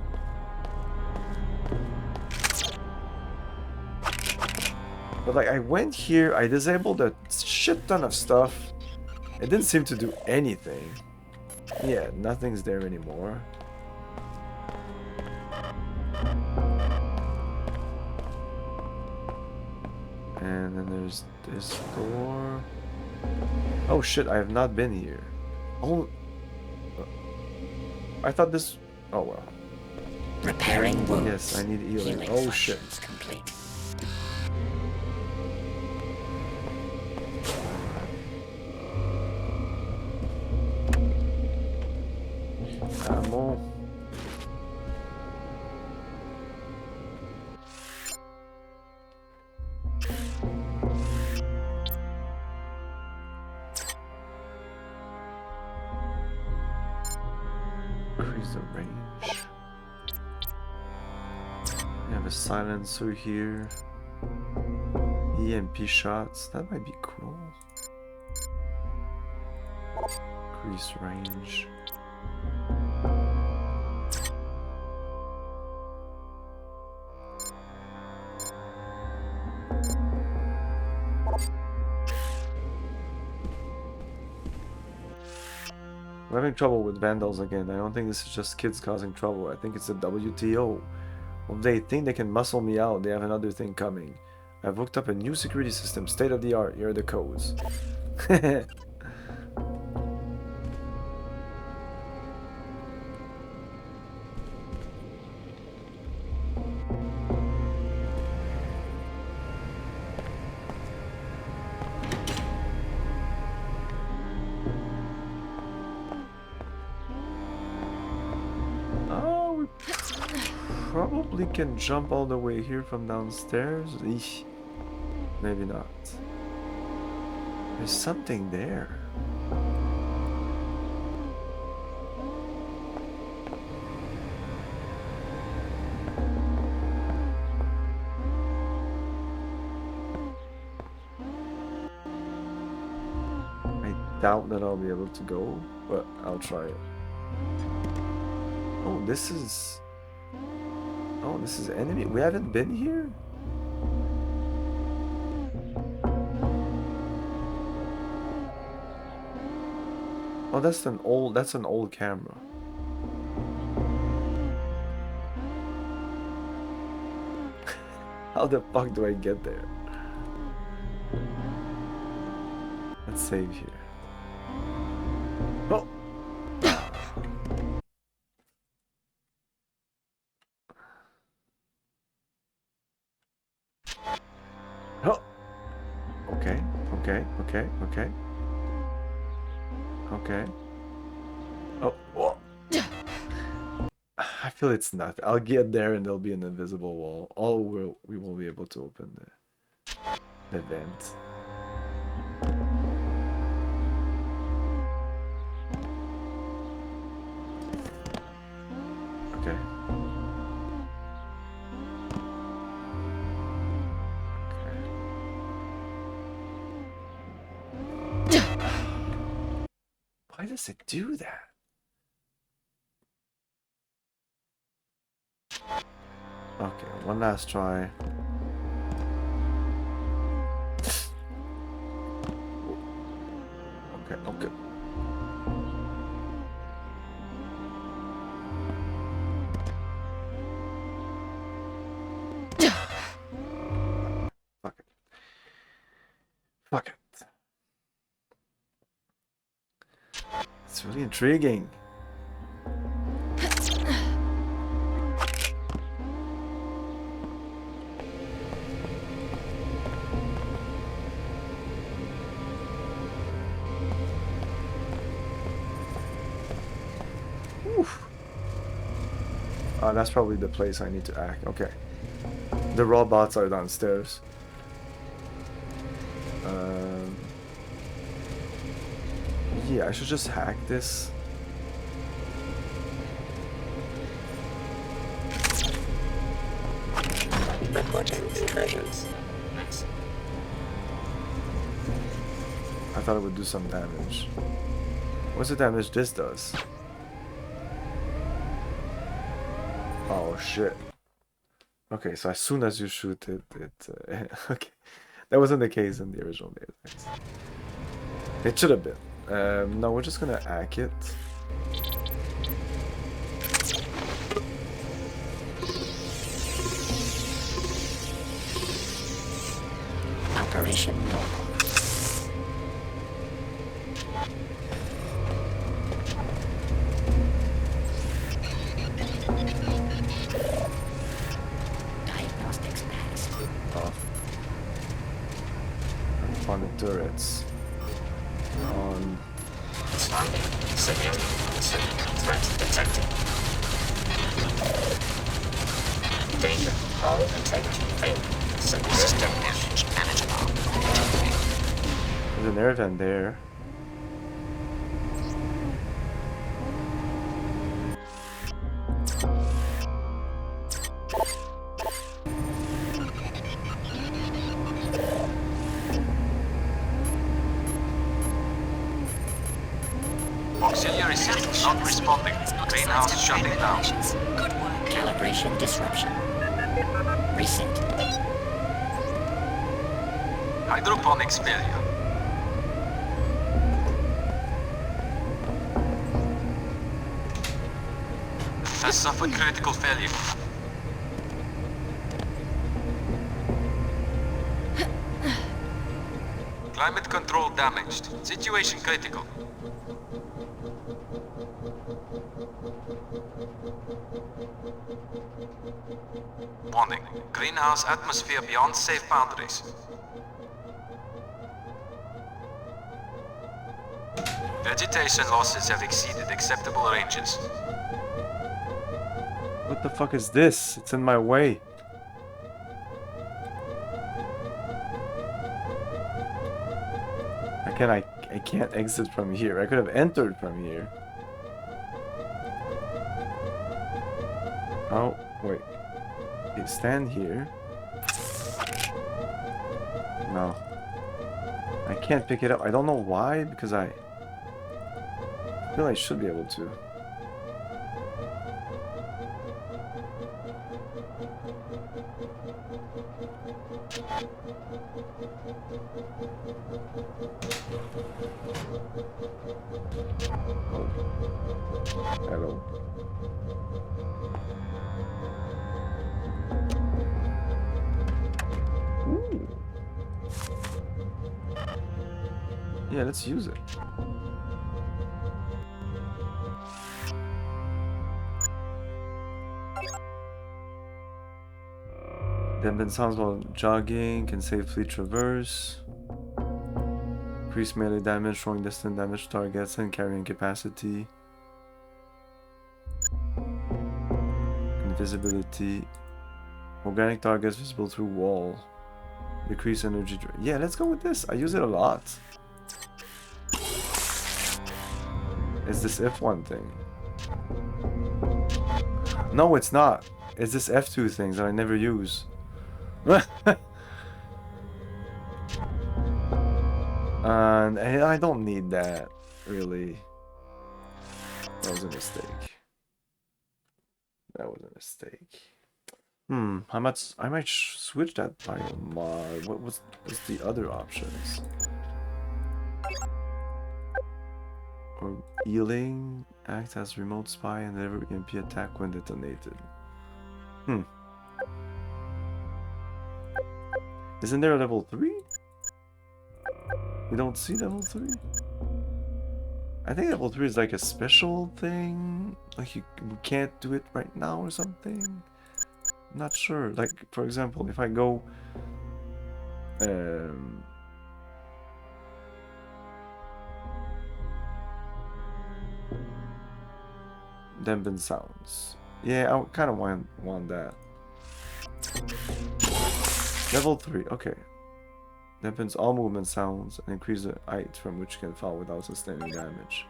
But like, I went here, I disabled a shit ton of stuff. It didn't seem to do anything. Yeah, nothing's there anymore. And then there's this door. Oh shit, I have not been here. Oh, I thought this. Oh well. Repairing wounds. Yes, I need healing. Oh shit. Complete. ammo. Increase the range. We have a silencer here. EMP shots. That might be cool. Increase range. We're having trouble with vandals again. I don't think this is just kids causing trouble. I think it's the WTO. If they think they can muscle me out, they have another thing coming. I've hooked up a new security system, state of the art. Here are the codes. Probably can jump all the way here from downstairs. Eesh. Maybe not. There's something there. I doubt that I'll be able to go, but I'll try it. Oh, this is... Oh, this is enemy. We haven't been here? Oh, that's an old camera. How the fuck do I get there? Let's save here. Oh! Oh! Okay. Oh, whoa. I feel it's not. I'll get there and there'll be an invisible wall. We won't be able to open the vent. Okay. Why does it do that? Okay, one last try. Okay. Fuck it. It's really intriguing. That's probably the place I need to act. Okay. The robots are downstairs. Yeah, I should just hack this. Reporting intrusions. I thought it would do some damage. What's the damage this does? Oh shit. Okay, so as soon as you shoot it, okay. That wasn't the case in the original Deus Ex. It should have been. No, we're just gonna hack it. Operation normal. Diagnostics passed. Off. On the turrets. On. Responding. Severe threat detected. Danger. Hull integrity failure. System damage manageable. There's an air vent there. Auxiliary system not responding. Greenhouse shutting down. Good work. Calibration disruption. Reset. Hydroponics failure. Has suffered critical failure. Climate control damaged. Situation critical. Warning. Greenhouse atmosphere beyond safe boundaries. Vegetation losses have exceeded acceptable ranges. What the fuck is this? It's in my way. I can't exit from here. I could have entered from here. Oh, wait. You stand here. No. I can't pick it up. I don't know why, because I feel I should be able to. Oh. Hello. Ooh. Yeah, let's use it. Dampen sounds while jogging, can safely traverse. Increase melee damage, throwing distant damage to targets, and carrying capacity. Invisibility. Organic targets visible through wall. Decrease energy drain. Yeah, let's go with this. I use it a lot. Is this F1 thing? No, it's not. It's this F2 things that I never use. And I don't need that, really. That was a mistake. That was a mistake. I might switch that biomod. What's the other options? Or healing, act as remote spy and deliver EMP attack when detonated. Isn't there a level 3? We don't see level 3? I think level 3 is like a special thing. Like we can't do it right now or something. I'm not sure. Like, for example, if I go... Dampen sounds. Yeah, I kind of want that. Level 3, okay. Dampens all movement sounds and increase the height from which can fall without sustaining damage.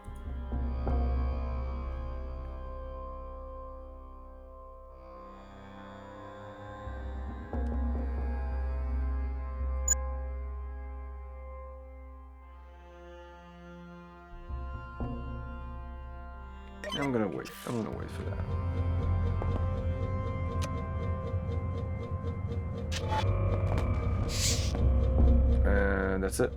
I'm gonna wait for that. And that's it.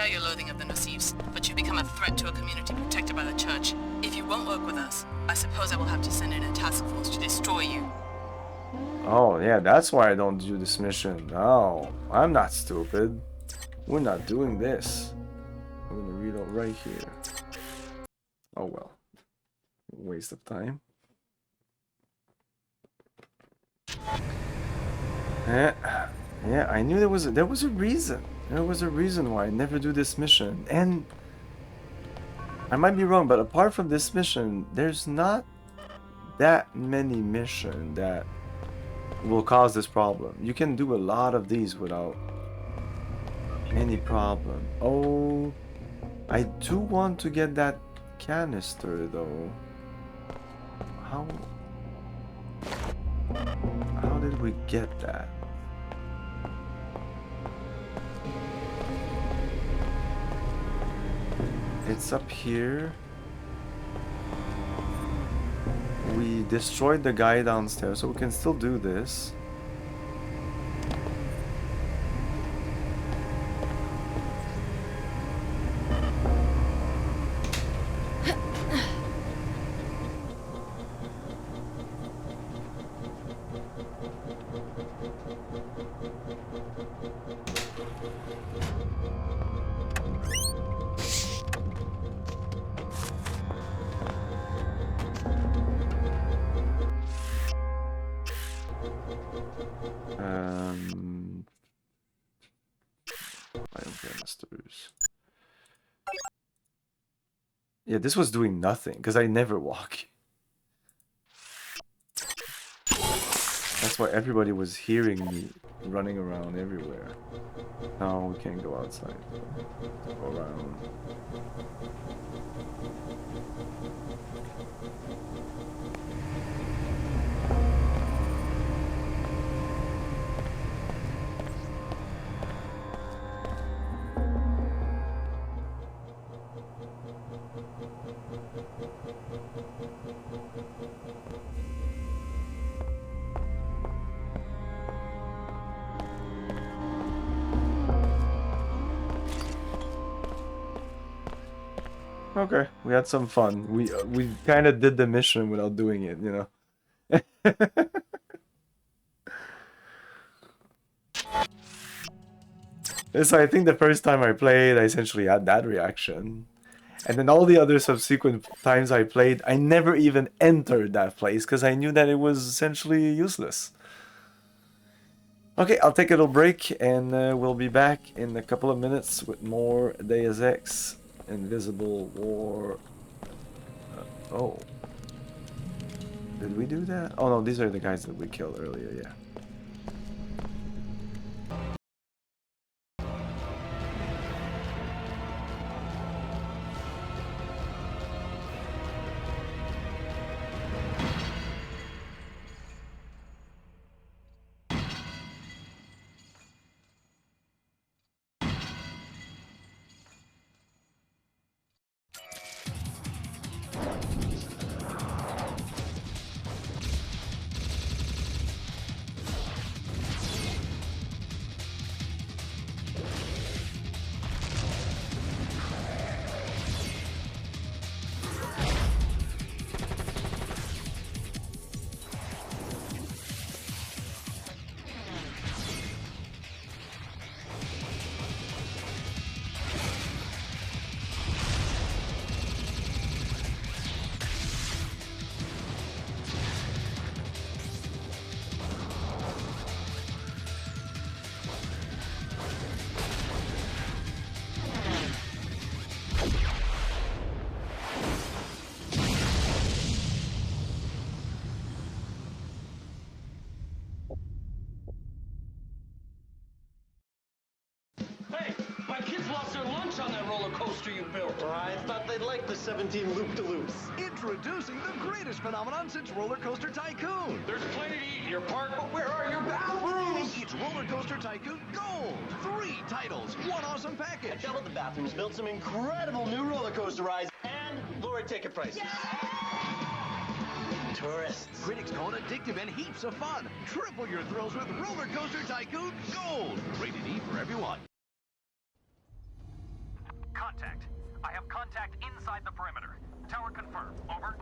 share your loathing of the Nassifs, but you've become a threat to a community protected by the church. If you won't work with us, I suppose I will have to send in a task force to destroy you. Oh, yeah, that's why I don't do this mission. No, I'm not stupid. We're not doing this. I'm gonna read it right here. Oh well. Waste of time. Yeah, I knew there was a reason. There was a reason why I never do this mission. And I might be wrong, but apart from this mission, there's not that many missions that will cause this problem. You can do a lot of these without any problem. Oh, I do want to get that canister though. How did we get that? It's up here. We destroyed the guy downstairs, so we can still do this. Yeah, this was doing nothing because I never walk. That's why everybody was hearing me running around everywhere. No, we can't go outside. Go around. Okay, we had some fun. We kind of did the mission without doing it, you know. So I think the first time I played, I essentially had that reaction. And then all the other subsequent times I played, I never even entered that place because I knew that it was essentially useless. Okay, I'll take a little break and we'll be back in a couple of minutes with more Deus Ex Invisible War. Oh. Did we do that? Oh no, these are the guys that we killed earlier, yeah. You built. I thought they'd like the 17 loop-de-loops. Introducing the greatest phenomenon since Roller Coaster Tycoon. There's plenty to eat in your park, but where are your bathrooms? It's Roller Coaster Tycoon Gold. 3 titles, 1 awesome package. I doubled the bathrooms, built some incredible new roller coaster rides, and lowered ticket prices. Tourists. Critics call it addictive and heaps of fun. Triple your thrills with Roller Coaster Tycoon Gold. Rated E for everyone. inside the perimeter. Tower confirmed. Over.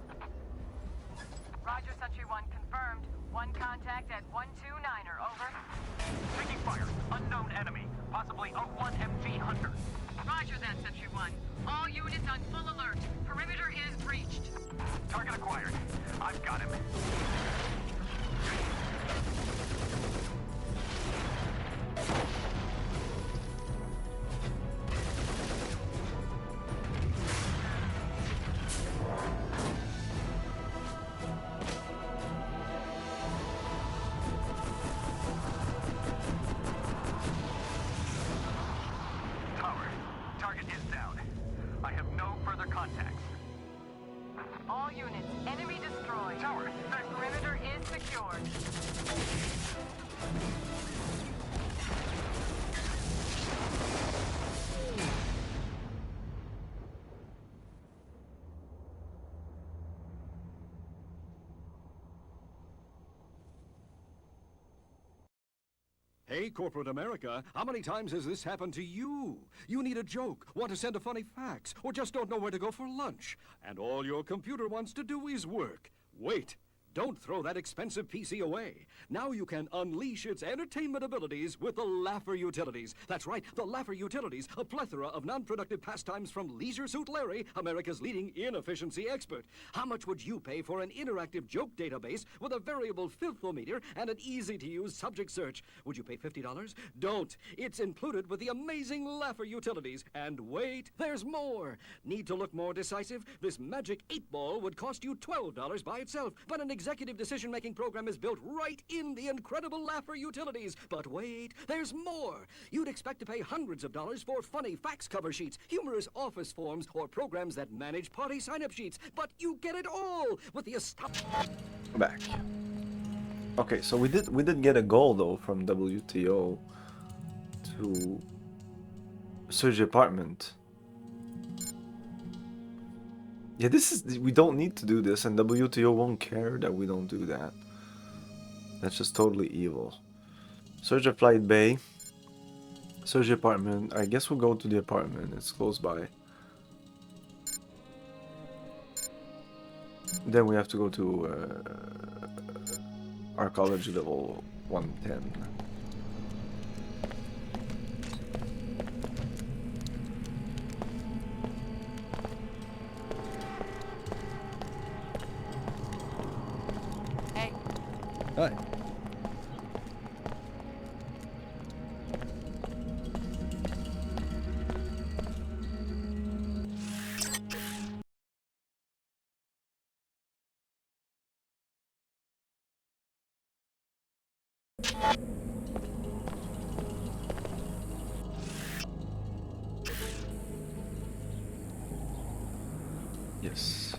Roger, Sentry 1 confirmed. One contact at 129er, over. Taking fire. Unknown enemy. Possibly O1 MG Hunter. Roger that, Sentry 1. All units on full alert. Perimeter is breached. Target acquired. I've got him. Tower, target is down. I have no further contacts. All units, enemy destroyed. Tower, the perimeter is secured. Hey, corporate America, how many times has this happened to you? You need a joke, want to send a funny fax, or just don't know where to go for lunch. And all your computer wants to do is work. Wait. Don't throw that expensive PC away. Now you can unleash its entertainment abilities with the Laugher Utilities. That's right, the Laugher Utilities, a plethora of non-productive pastimes from Leisure Suit Larry, America's leading inefficiency expert. How much would you pay for an interactive joke database with a variable filthometer and an easy-to-use subject search? Would you pay $50? Don't. It's included with the amazing Laugher Utilities. And wait, there's more. Need to look more decisive? This magic 8-ball would cost you $12 by itself, but an executive decision-making program is built right in the incredible Laugher Utilities. But wait, there's more. You'd expect to pay hundreds of dollars for funny fax cover sheets, humorous office forms, or programs that manage party sign-up sheets. But you get it all with the Back. Okay, so we did get a goal though from WTO to search the apartment. Yeah, we don't need to do this, and WTO won't care that we don't do that. That's just totally evil. Search a flight bay. Search the apartment. I guess we'll go to the apartment. It's close by. Then we have to go to archaeology level 110. Hi. Yes.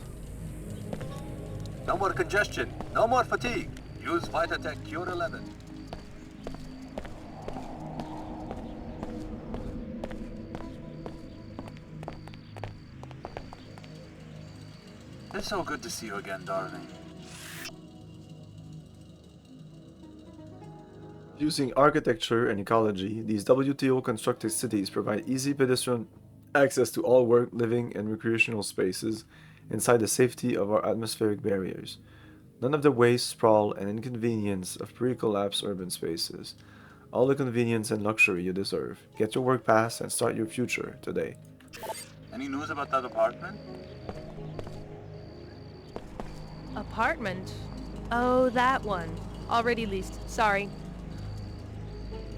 No more congestion, no more fatigue. Use Vitatech Cure 11. It's so good to see you again, darling. Using architecture and ecology, these WTO constructed cities provide easy pedestrian access to all work, living, and recreational spaces inside the safety of our atmospheric barriers. None of the waste, sprawl, and inconvenience of pre-collapse urban spaces. All the convenience and luxury you deserve. Get your work pass and start your future today. Any news about that apartment? Apartment? Oh, that one. Already leased. Sorry.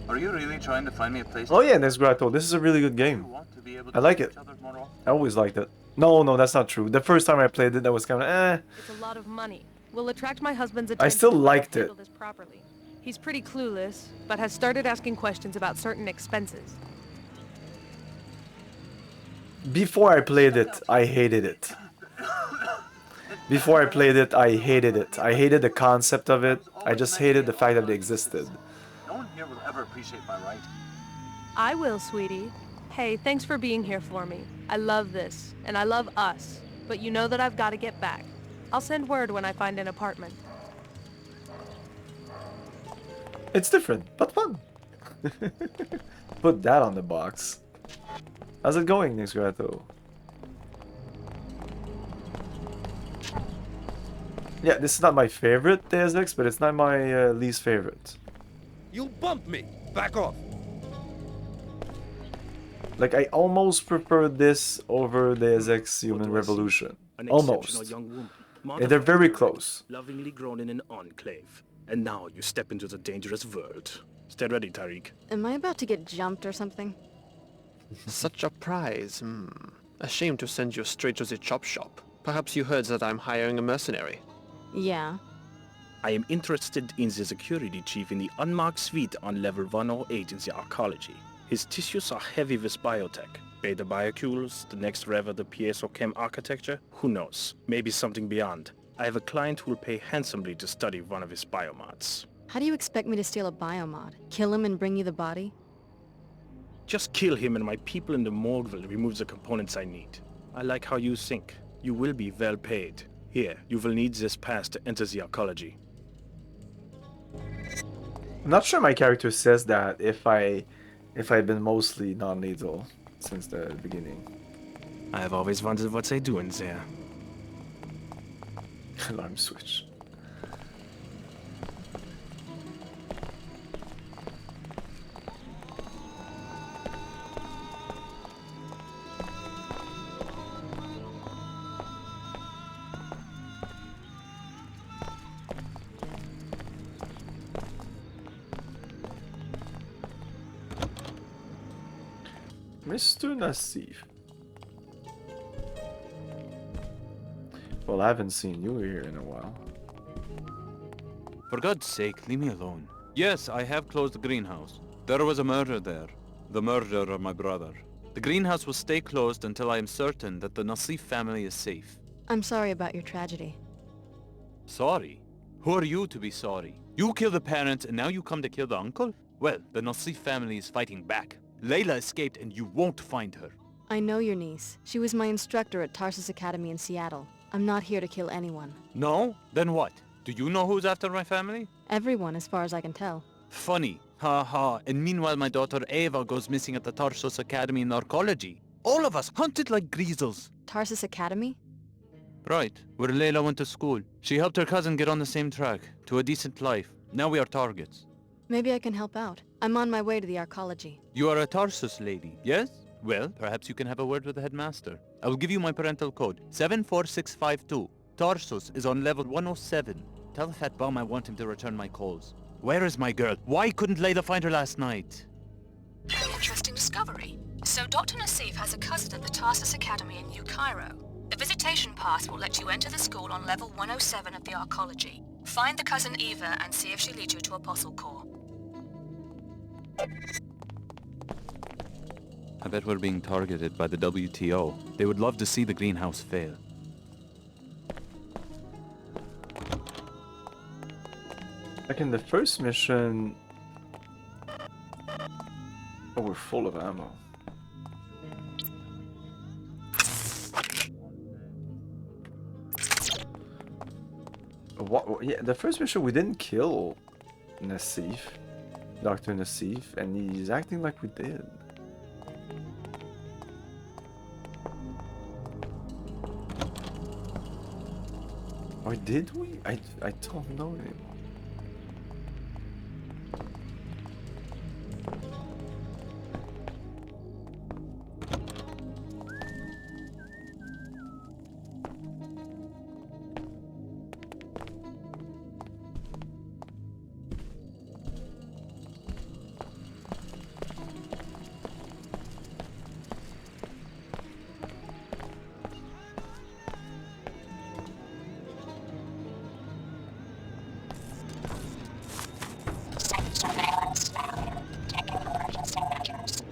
Are you really trying to find me a place? Oh yeah, Nesgrato, this is a really good game. I like it. I always liked it. No, that's not true. The first time I played it, that was kind of eh. It's a lot of money. We'll attract my husband's attention. I still liked to it. handle this properly. He's pretty clueless, but has started asking questions about certain expenses. Before I played it, I hated it. Before I played it, I hated it. I hated the concept of it. I just hated the fact that it existed. No one here will ever appreciate my right. I will, sweetie. Hey, thanks for being here for me. I love this, and I love us. But you know that I've got to get back. I'll send word when I find an apartment. It's different, but fun. Put that on the box. How's it going, Nesgrato? Yeah, this is not my favorite Deus Ex, but it's not my least favorite. You bumped me! Back off! Like, I almost prefer this over Deus Ex Human Revolution. Almost. And they're very close. Lovingly grown in an enclave. And now you step into the dangerous world. Stay ready, Tariq. Am I about to get jumped or something? Such a prize, A shame to send you straight to the chop shop. Perhaps you heard that I'm hiring a mercenary. Yeah. I am interested in the security chief in the unmarked suite on level 108 in the arcology. His tissues are heavy with biotech. Beta biocules, the next rev of the piezochem architecture, who knows? Maybe something beyond. I have a client who will pay handsomely to study one of his biomods. How do you expect me to steal a biomod? Kill him and bring you the body? Just kill him and my people in the morgue will remove the components I need. I like how you think. You will be well paid. Here, you will need this pass to enter the arcology. I'm not sure my character says that if I've been mostly non-lethal since the beginning. I have always wondered what they do in there. Alarm switch. Mr. Nassif. Well, I haven't seen you here in a while. For God's sake, leave me alone. Yes, I have closed the greenhouse. There was a murder there. The murder of my brother. The greenhouse will stay closed until I am certain that the Nassif family is safe. I'm sorry about your tragedy. Sorry? Who are you to be sorry? You killed the parents and now you come to kill the uncle? Well, the Nassif family is fighting back. Layla escaped and you won't find her. I know your niece. She was my instructor at Tarsus Academy in Seattle. I'm not here to kill anyone. No? Then what? Do you know who's after my family? Everyone, as far as I can tell. Funny. Ha ha. And meanwhile my daughter Ava goes missing at the Tarsus Academy in arcology. All of us hunted like greasels. Tarsus Academy? Right. Where Layla went to school. She helped her cousin get on the same track. To a decent life. Now we are targets. Maybe I can help out. I'm on my way to the arcology. You are a Tarsus lady, yes? Well, perhaps you can have a word with the headmaster. I will give you my parental code, 74652. Tarsus is on level 107. Tell the fat bum I want him to return my calls. Where is my girl? Why couldn't Layla find her last night? Interesting discovery. So Dr. Nassif has a cousin at the Tarsus Academy in New Cairo. The visitation pass will let you enter the school on level 107 of the arcology. Find the cousin Eva and see if she leads you to Apostle Corps. I bet we're being targeted by the WTO. They would love to see the greenhouse fail. Like in the first mission... Oh, we're full of ammo. What? Yeah, the first mission we didn't kill Nassif, Dr. Nassif, and he's acting like we did. Or did we? I don't know anymore. Surveillance failure. Taking emergency measures.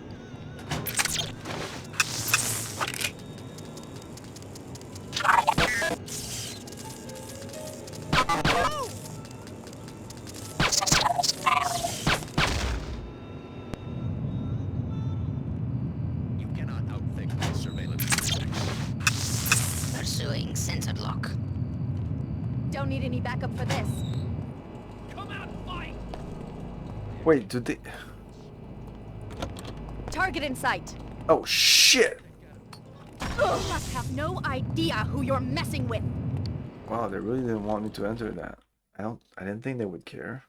Systems failing. You cannot outthink my surveillance tactics. Pursuing sensor lock. Don't need any backup for this. Wait, did they... Target in sight. Oh, shit! You must have no idea who you're messing with. Wow, they really didn't want me to enter that. I didn't think they would care.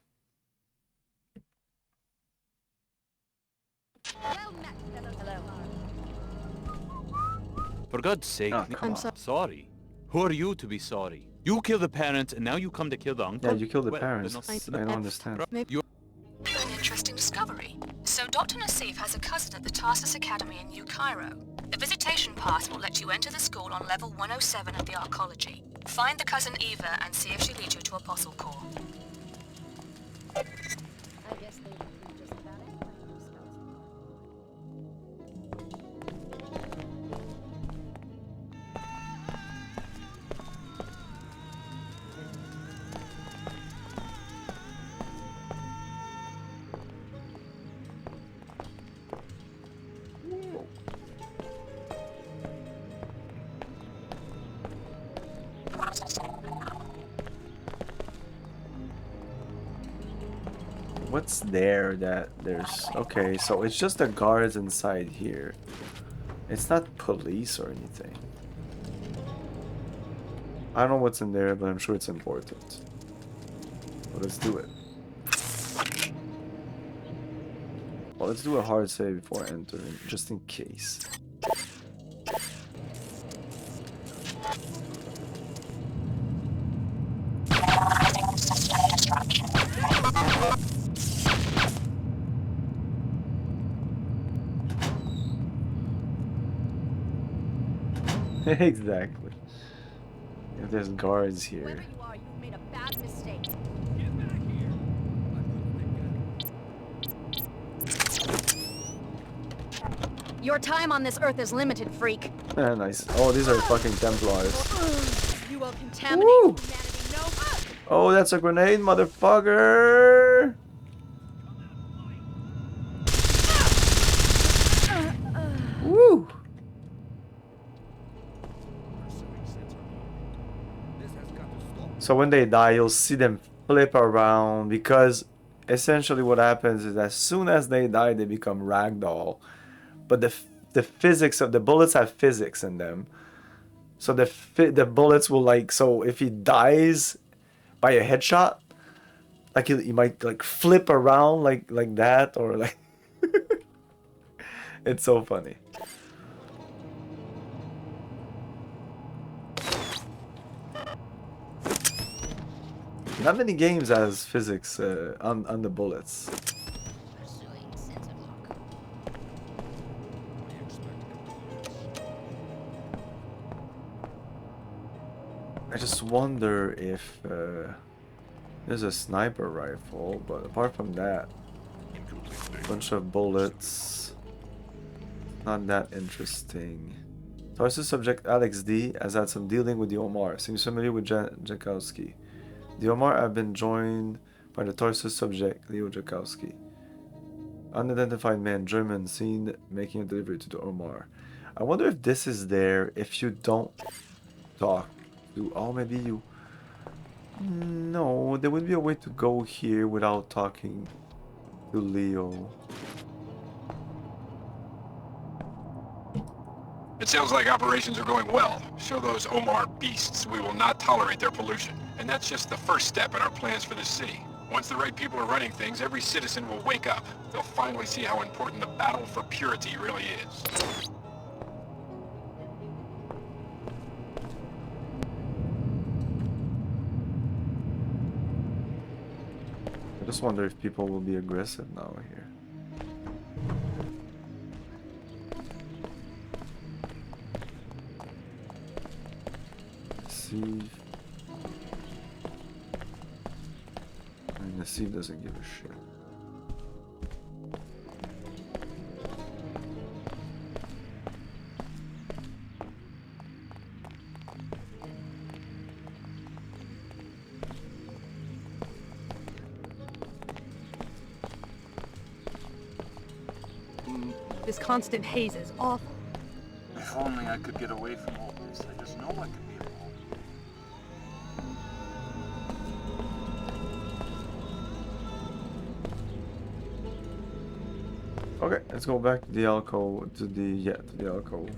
For God's sake, I'm sorry. Who are you to be sorry? You kill the parents and now you come to kill the uncle? Yeah, you killed the Well, parents. then I don't understand. An interesting discovery. So Dr. Nassif has a cousin at the Tarsus Academy in New Cairo. The visitation pass will let you enter the school on level 107 of the arcology. Find the cousin Eva and see if she leads you to Apostle Corps. I guess they would do just about anything themselves. What's there that there's... Okay, so it's just the guards inside here. It's not police or anything. I don't know what's in there, but I'm sure it's important. Well, let's do it. Well, let's do a hard save before entering, just in case. Exactly. If there's guards here. Your time on this earth is limited, freak. Nice. Oh, these are fucking Templars. You will contaminate humanity. No. Oh, that's a grenade, motherfucker! Woo! So when they die, you'll see them flip around, because essentially what happens is as soon as they die, they become ragdoll. But the physics of the bullets have physics in them. So the bullets will, like, so if he dies by a headshot, like he might like flip around like that, or like it's so funny. Not many games has physics on the bullets. I just wonder if there's a sniper rifle, but apart from that, bunch of bullets, not that interesting. Tarsus subject Alex D has had some dealing with the Omar. Seems familiar with Jakowski. The Omar have been joined by the Tarsus subject Leo Jakowski. Unidentified man, German, seen making a delivery to the Omar. I wonder if this is there if you don't talk to... Oh, maybe you... No, there would be a way to go here without talking to Leo. It sounds like operations are going well. Show those Omar beasts we will not tolerate their pollution. And that's just the first step in our plans for this city. Once the right people are running things, every citizen will wake up. They'll finally see how important the battle for purity really is. I just wonder if people will be aggressive now here. Steve. And Steve doesn't give a shit. This constant haze is awful. If only I could get away from all this. I just know I could be alone. Okay, let's go back to the alcove, to the alcove.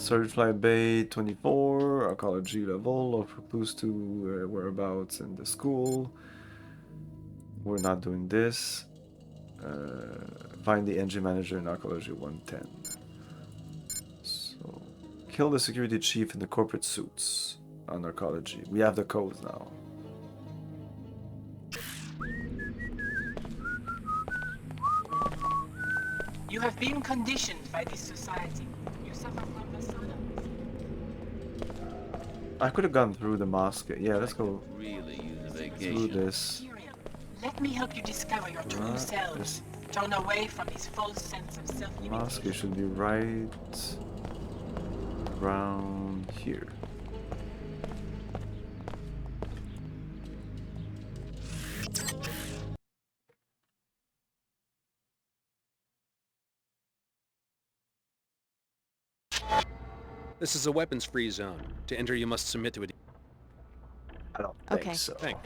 Searchlight Bay 24, archaeology level, look for clues to whereabouts in the school. We're not doing this. Find the engine manager in archaeology 110. So, kill the security chief in the corporate suits on archaeology. We have the codes now. You have been conditioned by this society. You suffer from the sun. I could have gone through the mosque. Yeah, let's go Really use a through vacation. this. Let me help you discover your true self. Turn away from this false sense of self-limitation. Mosque should be right around here. This is a weapons-free zone. To enter, you must submit to it. I don't think so. Thank you.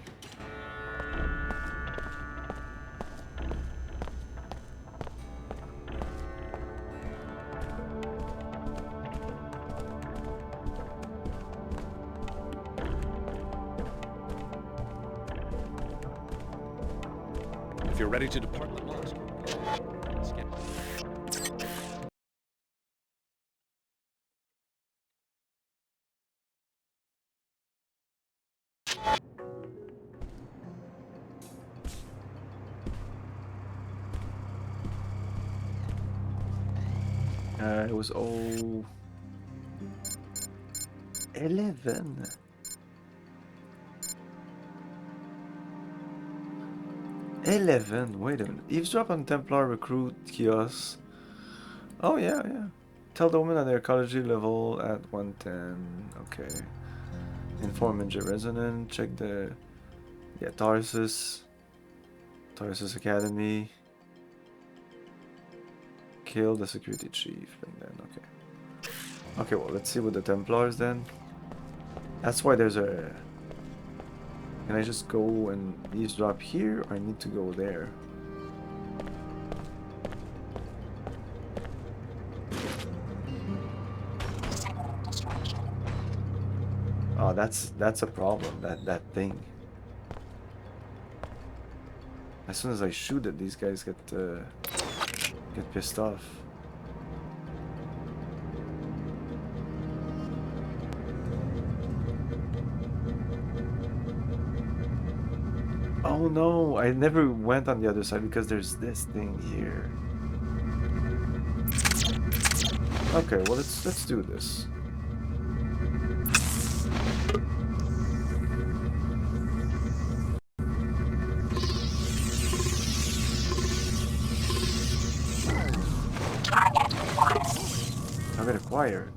If you're ready to depart the mosque, It was 11. Wait a minute. Eavesdrop on Templar recruit kiosk. Oh yeah. Tell the woman at their ecology level at 110. Okay. Inform Ninja Resonant. Check the Tarsus Academy. Kill the security chief and then okay, well, let's see what the Templars then. That's why there's a... Can I just go and eavesdrop here, or I need to go there? Oh, that's a problem, that thing. As soon as I shoot it, these guys get pissed off. Oh no, I never went on the other side because there's this thing here. Okay, well let's do this. Target acquired.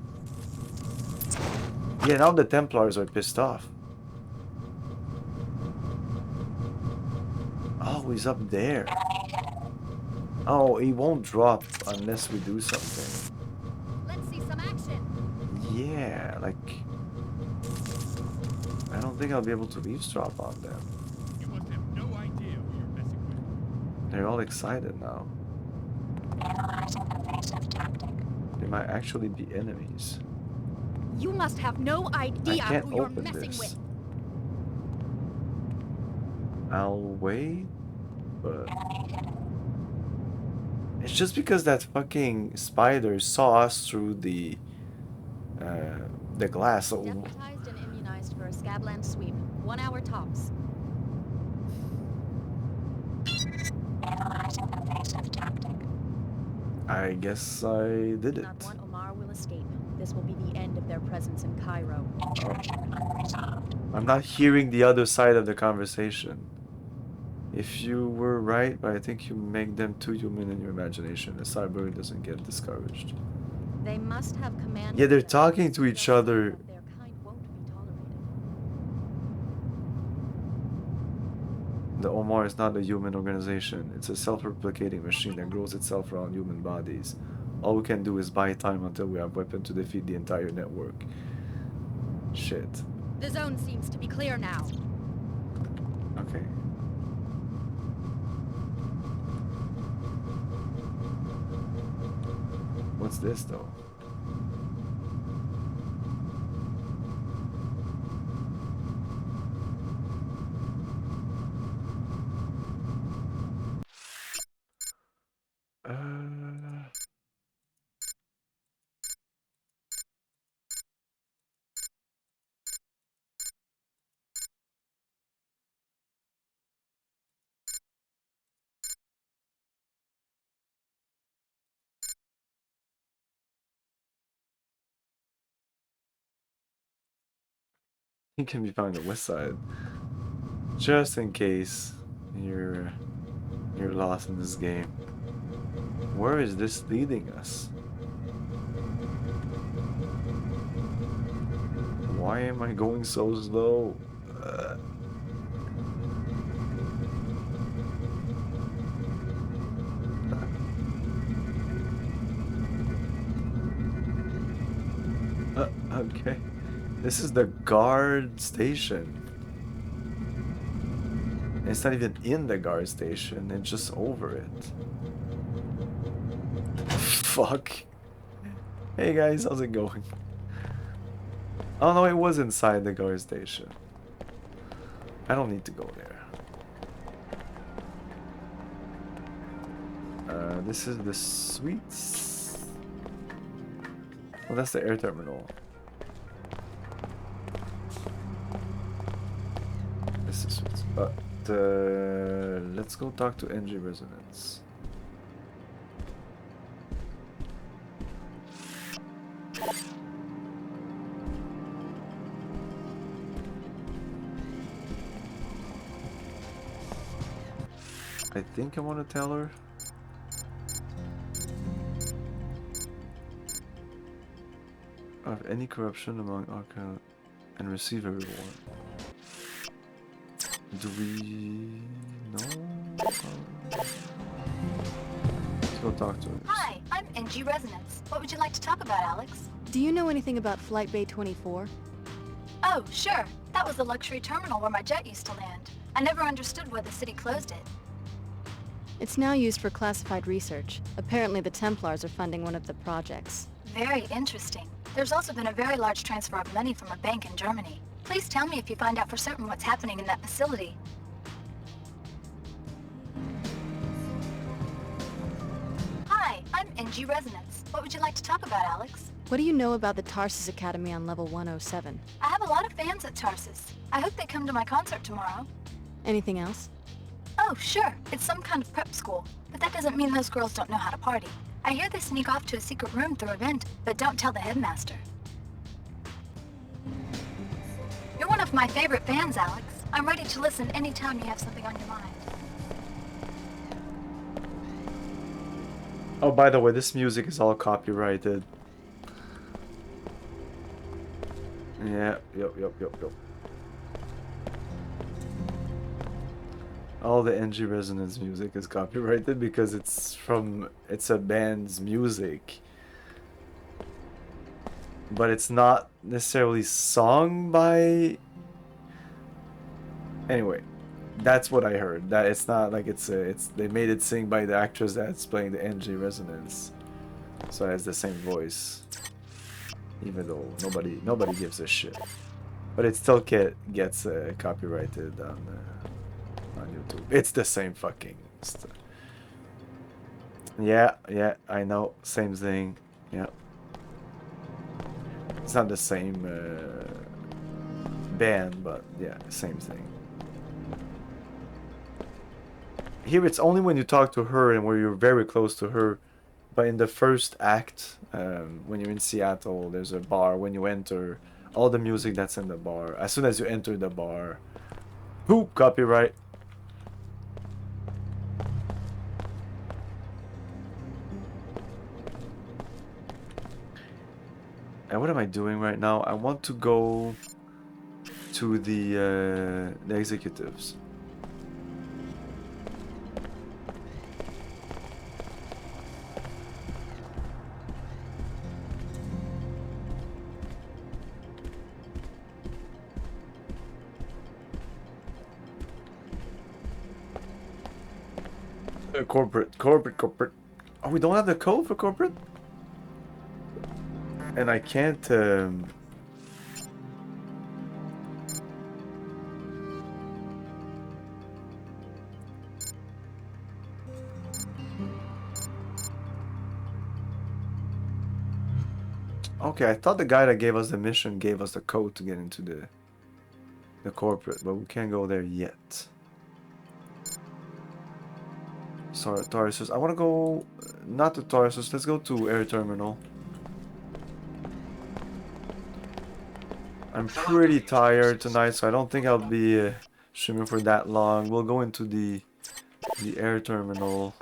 Yeah, now the Templars are pissed off. Oh, he's up there. Oh, he won't drop unless we do something. Let's see some action. Yeah, like... I don't think I'll be able to eavesdrop on them. You must have no idea who you're messing with. They're all excited now. They might actually be enemies. You must have no idea who you're messing with. I'll wait, but... It's just because that fucking spider saw us through the glass. So... Deputized and immunized for a Scabland sweep. 1 hour tops. I guess I did it. Not one Omar will escape. This will be the end of their presence in Cairo. Oh. I'm not hearing the other side of the conversation. If you were right, but I think you make them too human in your imagination. The cyber doesn't get discouraged. They must have command. Yeah, they're talking to each other. Their kind won't be tolerated. The Omar is not a human organization. It's a self-replicating machine that grows itself around human bodies. All we can do is buy time until we have weapons to defeat the entire network. Shit. The zone seems to be clear now. Okay. What's this though? He can be found on the west side. Just in case you're lost in this game. Where is this leading us? Why am I going so slow? Okay. This is the guard station. It's not even in the guard station, it's just over it. Fuck. Hey guys, how's it going? Oh no, it was inside the guard station. I don't need to go there. This is the suites. Well, that's the air terminal. This is suites. But let's go talk to NG Resonance. I think I want to tell her. Of any corruption among Arca and receive a reward. Do we know? Let's go talk to her. Hi, I'm NG Resonance. What would you like to talk about, Alex? Do you know anything about Flight Bay 24? Oh, sure. That was the luxury terminal where my jet used to land. I never understood why the city closed it. It's now used for classified research. Apparently the Templars are funding one of the projects. Very interesting. There's also been a very large transfer of money from a bank in Germany. Please tell me if you find out for certain what's happening in that facility. Hi, I'm NG Resonance. What would you like to talk about, Alex? What do you know about the Tarsus Academy on level 107? I have a lot of fans at Tarsus. I hope they come to my concert tomorrow. Anything else? Oh, sure. It's some kind of prep school. But that doesn't mean those girls don't know how to party. I hear they sneak off to a secret room through a vent, but don't tell the headmaster. You're one of my favorite fans, Alex. I'm ready to listen anytime you have something on your mind. Oh, by the way, this music is all copyrighted. Yeah, yep. All the NG Resonance music is copyrighted because it's a band's music. But it's not necessarily sung by... Anyway, that's what I heard. That it's not like they made it sing by the actress that's playing the NG Resonance. So it has the same voice. Even though nobody gives a shit. But it still gets copyrighted on YouTube. It's the same fucking stuff. Yeah, I know. Same thing. Yeah. It's not the same band, but yeah, same thing. Here it's only when you talk to her and where you're very close to her. But in the first act, when you're in Seattle, there's a bar. When you enter, all the music that's in the bar, as soon as you enter the bar, boop, copyright. And what am I doing right now? I want to go to the executives. Corporate. Oh, we don't have the code for corporate? And I can't, Okay, I thought the guy that gave us the mission gave us the code to get into the corporate, but we can't go there yet. Sorry, Tarsus. I want to go, not to Tarsus, let's go to Air Terminal. I'm pretty tired tonight, so I don't think I'll be streaming for that long. We'll go into the air terminal,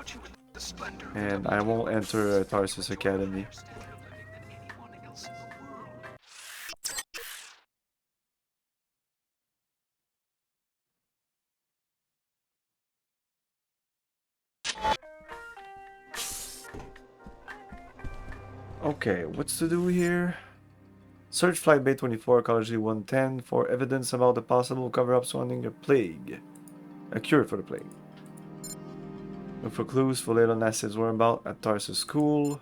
and I won't enter Tarsus Academy. Okay, what's to do here? Search Flight Bay 24, Ecology 110 for evidence about the possible cover-up surrounding a plague. A cure for the plague. Look for clues for later Nassib's whereabouts at Tarsus School.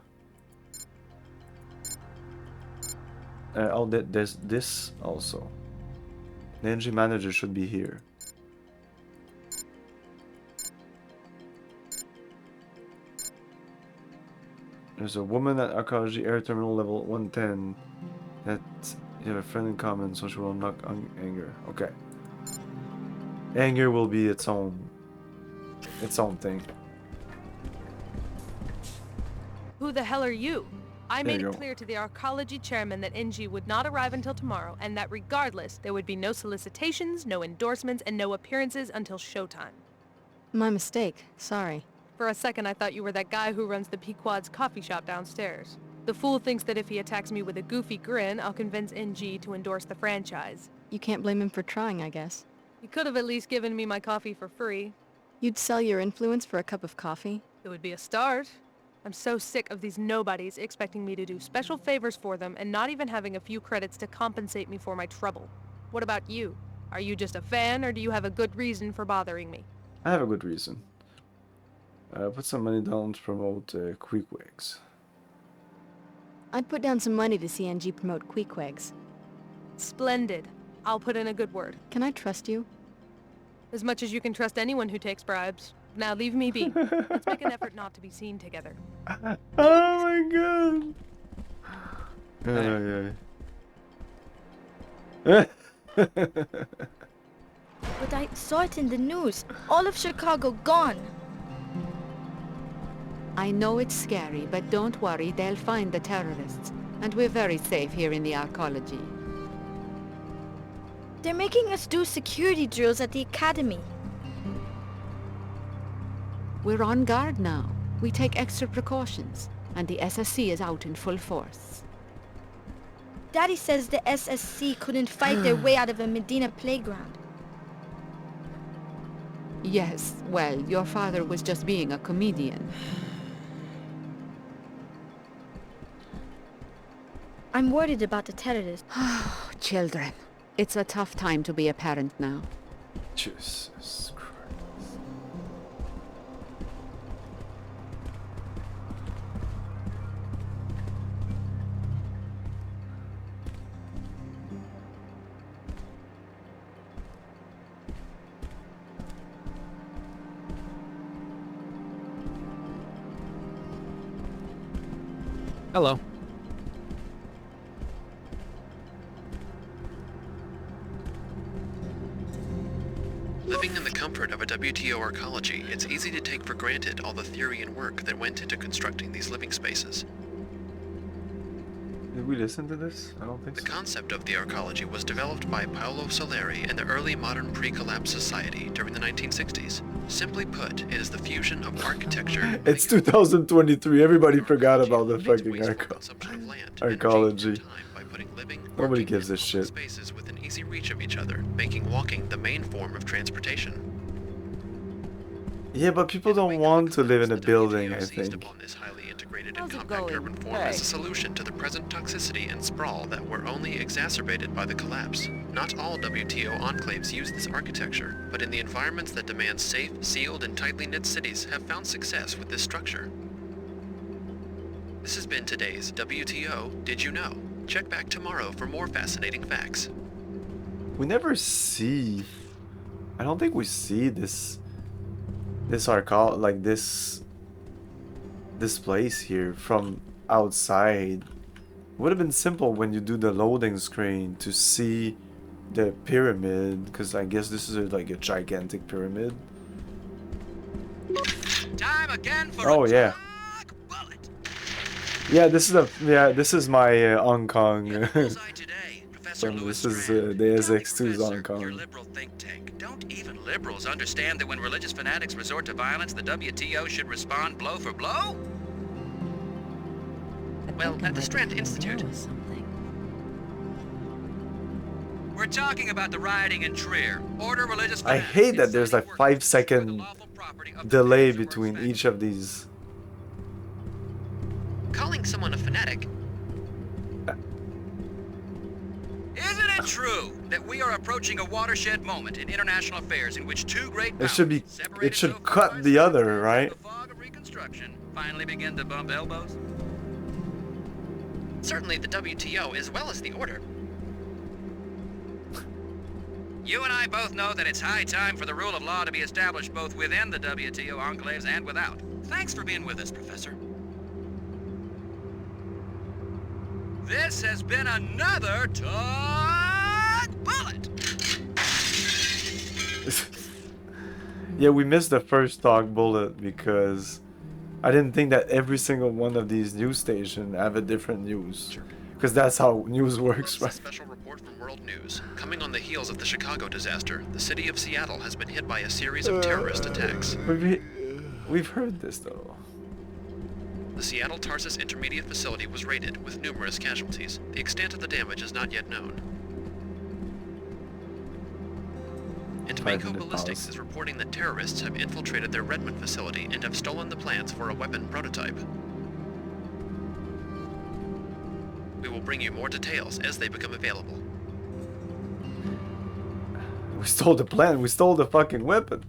Oh, there's this also. The NG manager should be here. There's a woman at Archaeology Air Terminal level 110 that you have a friend in common, so she will unlock anger. Okay. Anger will be its own thing. Who the hell are you? I made you it go. clear to the arcology chairman that NG would not arrive until tomorrow, and that regardless, there would be no solicitations, no endorsements, and no appearances until showtime. My mistake. Sorry. For a second, I thought you were that guy who runs the Pequod's coffee shop downstairs. The fool thinks that if he attacks me with a goofy grin, I'll convince NG to endorse the franchise. You can't blame him for trying, I guess. He could have at least given me my coffee for free. You'd sell your influence for a cup of coffee? It would be a start. I'm so sick of these nobodies expecting me to do special favors for them and not even having a few credits to compensate me for my trouble. What about you? Are you just a fan, or do you have a good reason for bothering me? I have a good reason. Put some money down to promote Queequegs. I'd put down some money to see NG promote Queequegs. Splendid. I'll put in a good word. Can I trust you? As much as you can trust anyone who takes bribes. Now leave me be. Let's make an effort not to be seen together. Oh my god! But I saw it in the news. All of Chicago gone. I know it's scary, but don't worry, they'll find the terrorists. And we're very safe here in the arcology. They're making us do security drills at the academy. We're on guard now. We take extra precautions, and the SSC is out in full force. Daddy says the SSC couldn't fight their way out of a Medina playground. Yes, well, your father was just being a comedian. I'm worried about the terrorists. Children, it's a tough time to be a parent now. Jesus Christ. Hello. Living in the comfort of a WTO arcology, it's easy to take for granted all the theory and work that went into constructing these living spaces. Did we listen to this? I don't think The so. concept of the arcology was developed by Paolo Soleri in the early modern pre-collapse society during the 1960s. Simply put, it is the fusion of architecture... It's 2023. Everybody forgot about the fucking arcology. Nobody gives a shit. Spaces within easy reach of each other, making walking the main form of transportation. Yeah, but people don't want to live in a building, I think. And compact urban form as a solution to the present toxicity and sprawl that were only exacerbated by the collapse. Not all WTO enclaves use this architecture, but in the environments that demand safe, sealed, and tightly knit cities have found success with this structure. This has been today's WTO Did You Know? Check back tomorrow for more fascinating facts. We never see... I don't think we see this arcology, like this place here from outside. It would have been simple when you do the loading screen to see the pyramid, because I guess this is like a gigantic pyramid. Time again for Oh yeah. Yeah, this is my Hong Kong Professor Lewis this is Strand. the SX2's Professor, on your con. liberal think tank. Don't even liberals understand that when religious fanatics resort to violence, the WTO should respond blow for blow? Well, at the Strand Institute, we're talking about the rioting in Trier. Order religious I fanatics. hate that there's like 5-second delay between each of these. Calling someone a fanatic. Isn't it true that we are approaching a watershed moment in international affairs in which two great It should be. powers, It should cut the other, right? reconstruction, finally begin to bump elbows? Certainly the WTO as well as the Order. You and I both know that it's high time for the rule of law to be established both within the WTO enclaves and without. Thanks for being with us, Professor. This has been another Talk Bullet! Yeah, we missed the first Talk Bullet because I didn't think that every single one of these news stations have a different news. Because that's how news works, right? Special report from World News. Coming on the heels of the Chicago disaster, the city of Seattle has been hit by a series of terrorist attacks. We've heard this though. The Seattle Tarsus Intermediate Facility was raided with numerous casualties. The extent of the damage is not yet known. And Mako Ballistics is reporting that terrorists have infiltrated their Redmond facility and have stolen the plans for a weapon prototype. We will bring you more details as they become available. We stole the plan. We stole the fucking weapon.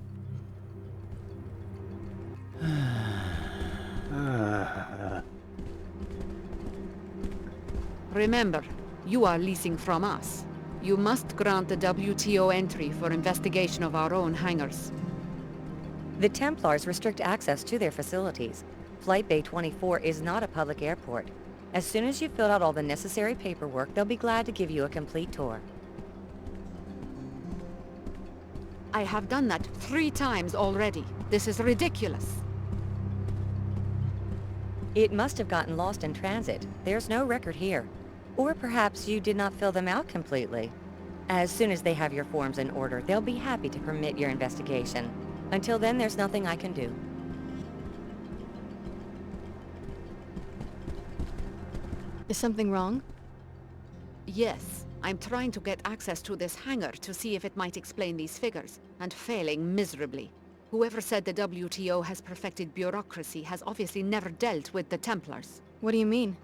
Remember, you are leasing from us. You must grant the WTO entry for investigation of our own hangars. The Templars restrict access to their facilities. Flight Bay 24 is not a public airport. As soon as you've filled out all the necessary paperwork, they'll be glad to give you a complete tour. I have done that 3 times already. This is ridiculous. It must have gotten lost in transit. There's no record here. Or perhaps you did not fill them out completely. As soon as they have your forms in order, they'll be happy to permit your investigation. Until then, there's nothing I can do. Is something wrong? Yes. I'm trying to get access to this hangar to see if it might explain these figures, and failing miserably. Whoever said the WTO has perfected bureaucracy has obviously never dealt with the Templars. What do you mean?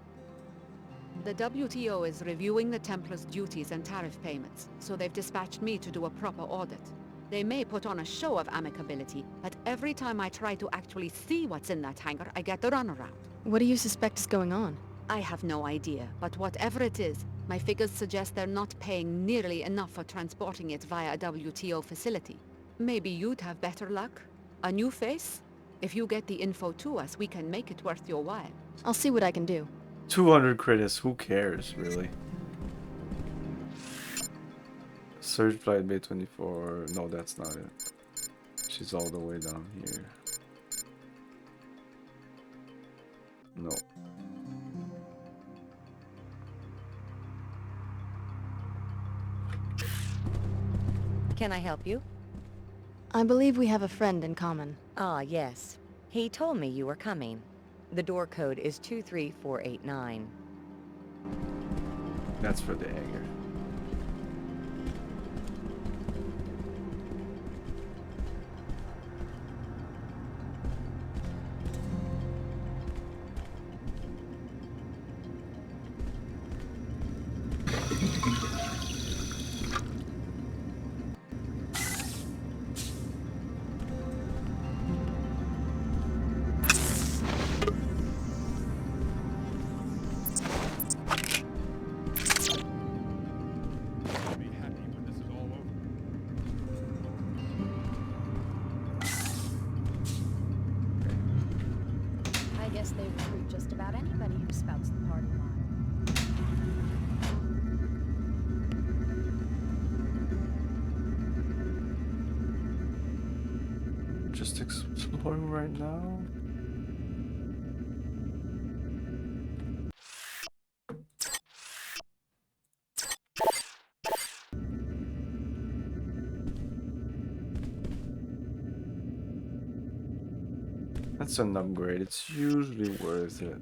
The WTO is reviewing the Templars' duties and tariff payments, so they've dispatched me to do a proper audit. They may put on a show of amicability, but every time I try to actually see what's in that hangar, I get the runaround. What do you suspect is going on? I have no idea, but whatever it is, my figures suggest they're not paying nearly enough for transporting it via a WTO facility. Maybe you'd have better luck? A new face? If you get the info to us, we can make it worth your while. I'll see what I can do. 200 credits, who cares, really? Search Flight Bay 24. No, that's not it. She's all the way down here. No. Can I help you? I believe we have a friend in common. Ah, yes. He told me you were coming. The door code is 23489. That's for the hangar. I guess they recruit just about anybody who spouts the party line. Just exploring right now. That's an upgrade. It's usually worth it.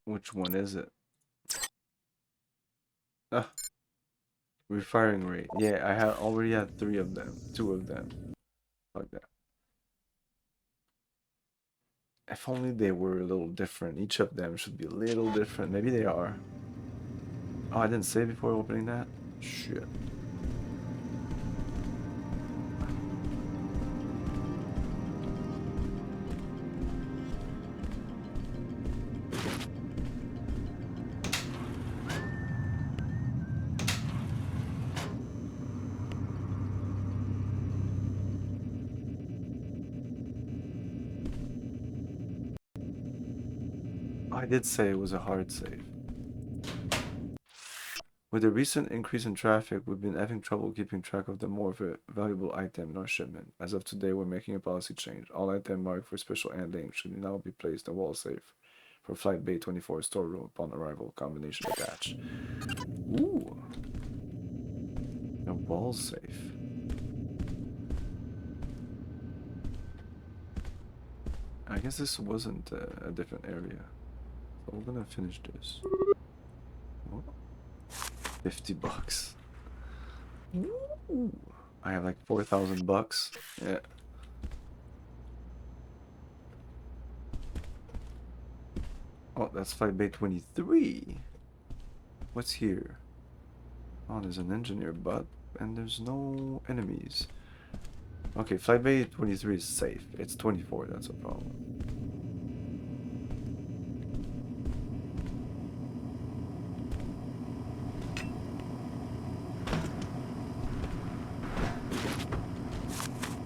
Which one is it? Ah, refiring rate. Yeah, I already had 3 of them. 2 of them. Like that. If only they were a little different. Each of them should be a little different. Maybe they are. Oh, I didn't say before opening that? Shit. I did say it was a hard save. With the recent increase in traffic, we've been having trouble keeping track of the more valuable item in our shipment. As of today, we're making a policy change. All items marked for special handling should now be placed in a wall safe for Flight Bay 24 storeroom upon arrival. Combination attached. Ooh. A wall safe. I guess this wasn't a different area. So we're gonna finish this. Oh. 50 bucks. Ooh. I have like 4,000 bucks. Yeah. Oh, that's Flight Bay 23. What's here? Oh, there's an engineer butt, and there's no enemies. Okay, Flight Bay 23 is safe. It's 24, that's a problem.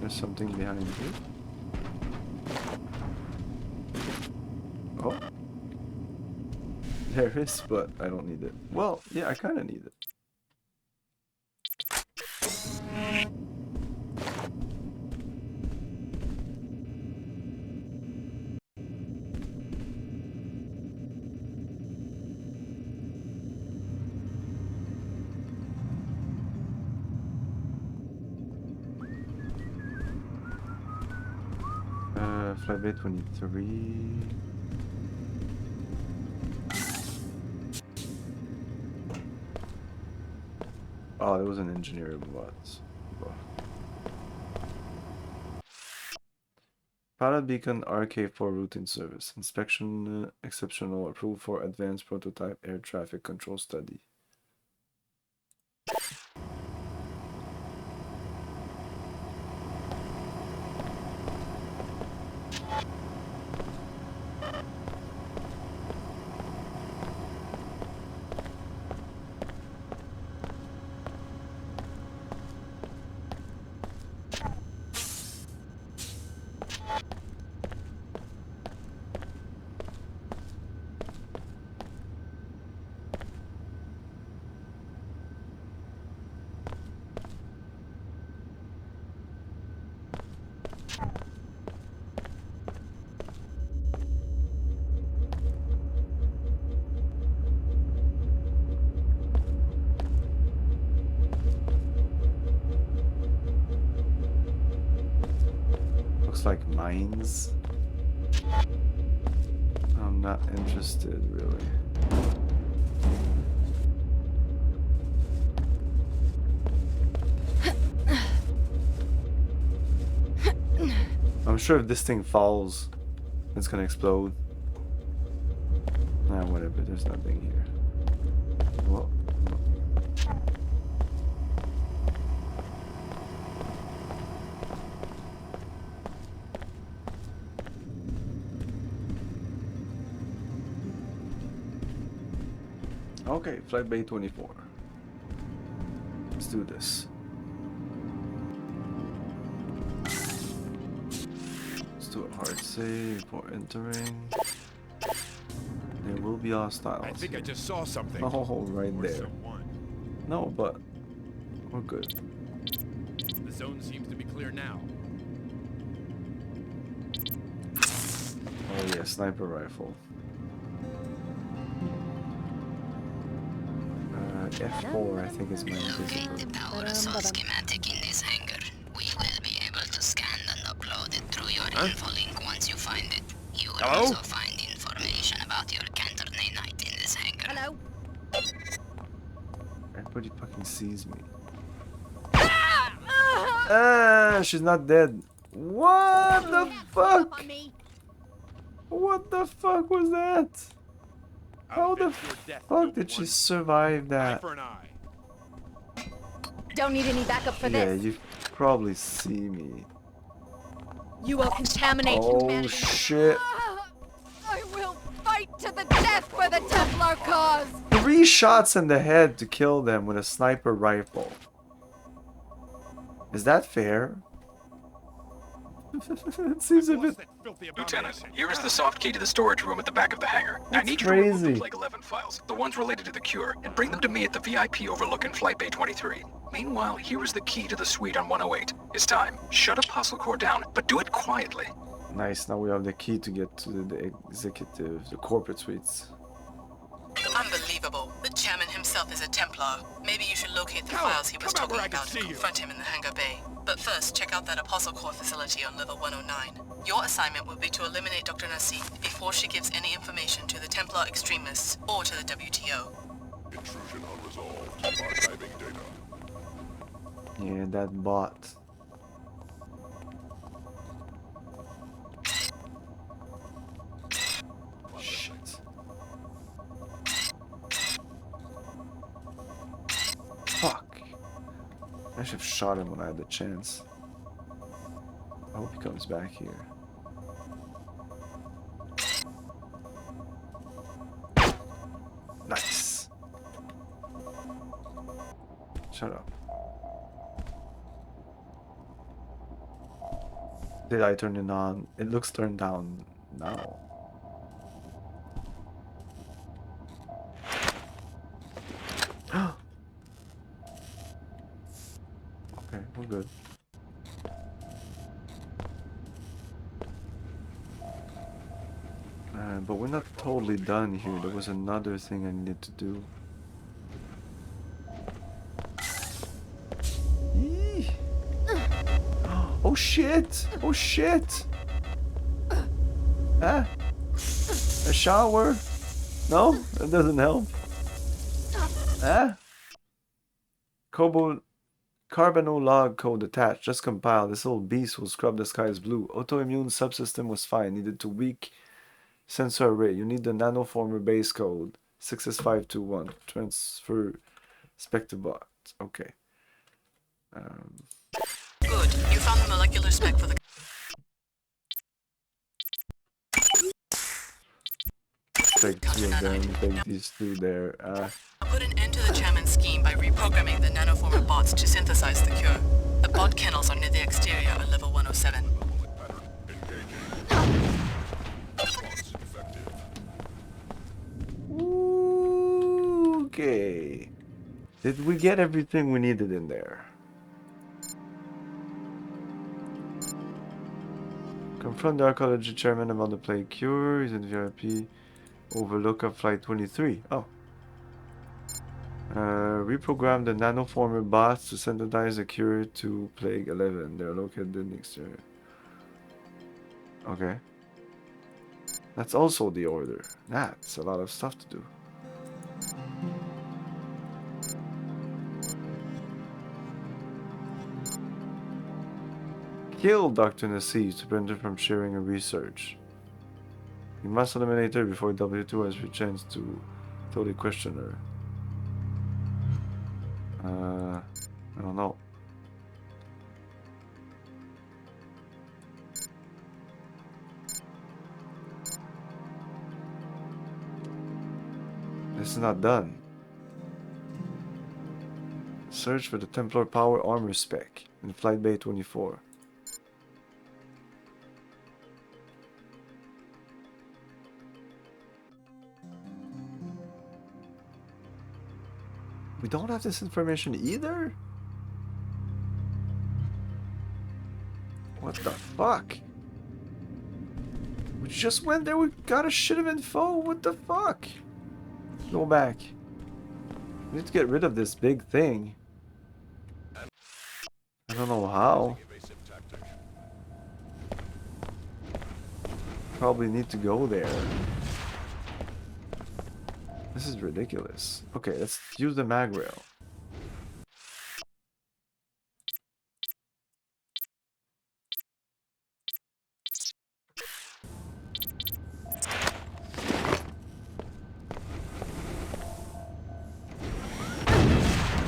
There's something behind here. Oh. There is, but I don't need it. Well, yeah, I kind of need it. Flight Bay 23. Oh, there was an engineer bots. Oh. Pilot Beacon RK4 routine service. Inspection exceptional approval for advanced prototype air traffic control study. Looks like mines. I'm not interested, really. I'm sure if this thing falls, it's gonna explode. Nah, whatever, there's nothing here. Well, no. Okay, Flight Bay 24. Let's do this. Let's do a hard save before entering. There will be hostiles. I think I just saw something. Oh, right Or there. someone. No, but we're good. The zone seems to be clear now. Oh yeah, sniper rifle. F4, I think is my Locate invisible. the power assault schematic in this hangar. We will be able to scan and upload it through your info link once you find it. You will also find information about your cantor nanite in this hangar. Hello? Everybody fucking sees me. Ah, she's not dead. What the fuck? What the fuck was that? How the fuck did she survive that? Don't need any backup for Yeah, this. you probably see me. You will contaminate Oh humanity. shit. I will fight to the death for the Templar cause. 3 shots in the head to kill them with a sniper rifle. Is that fair? It seems a bit... Lieutenant, here is the soft key to the storage room at the back of the hangar. I need you to remove the Plague 11 files, the ones related to the cure, and bring them to me at the VIP overlooking Flight Bay 23. Meanwhile, here is the key to the suite on 108. It's time. Shut Apostle Core down, but do it quietly. Nice, now we have the key to get to the executive, the corporate suites. Unbelievable. The chairman himself is a Templar. Maybe you should locate the files he was talking about and confront him in the hangar bay. But first, check out that Apostle Core facility on level 109. Your assignment will be to eliminate Dr. Nassif before she gives any information to the Templar extremists or to the WTO. Intrusion unresolved. Archiving data. Yeah, that bot. Shit. Fuck. I should have shot him when I had the chance. I hope he comes back here. Nice. Shut up. Did I turn it on? It looks turned down now. Okay, we're good. But we're not totally done here. There was another thing I needed to do. Eee. Oh shit! Oh shit! Ah! A shower? No? That doesn't help. Ah? Carbonolog code attached. Just compile. This little beast will scrub the skies blue. Autoimmune subsystem was fine. Needed to weak sensor array. You need the nanoformer base code. 6S521. Transfer Spectrbot. Okay. Good. You found the molecular spec for the... Take 2 of them. Take these 2 there. Put an end to the chairman's scheme by reprogramming the nanoformer bots to synthesize the cure. The bot kennels are near the exterior at level 107. Okay. Did we get everything we needed in there? Confront the archaeology chairman about the plague cure. He's in VIP. Overlook of flight 23. Oh. Reprogram the nanoformer bots to synthesize the cure to plague 11. They're located in the exterior. Okay. That's also the order. That's a lot of stuff to do. Kill Dr. Nassif to prevent her from sharing her research. You must eliminate her before W2 has a chance to totally question her. I don't know. This is not done. Search for the Templar Power Armor spec in Flight Bay 24. We don't have this information either? What the fuck? We just went there, we got a shit of info, what the fuck? Go back. We need to get rid of this big thing. I don't know how. Probably need to go there. This is ridiculous. Okay, let's use the mag rail.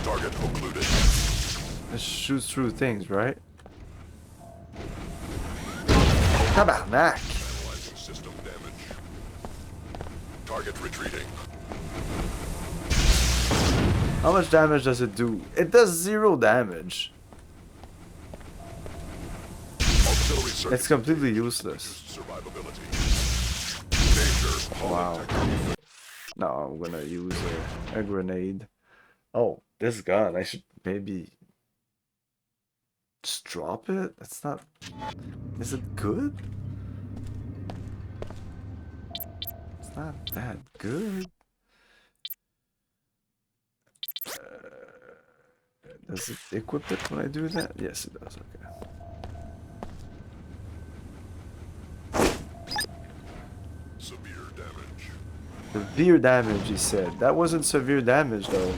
Target occluded. This shoots through things, right? Tabarnak! Analyzing system damage. Target retreating. How much damage does it do? It does 0 damage. It's completely useless. Wow. No, I'm gonna use a grenade. Oh, this gun. I should maybe just drop it? That's not... Is it good? It's not that good. Does it equip it when I do that? Yes, it does. Okay. Severe damage. Severe damage, he said. That wasn't severe damage, though.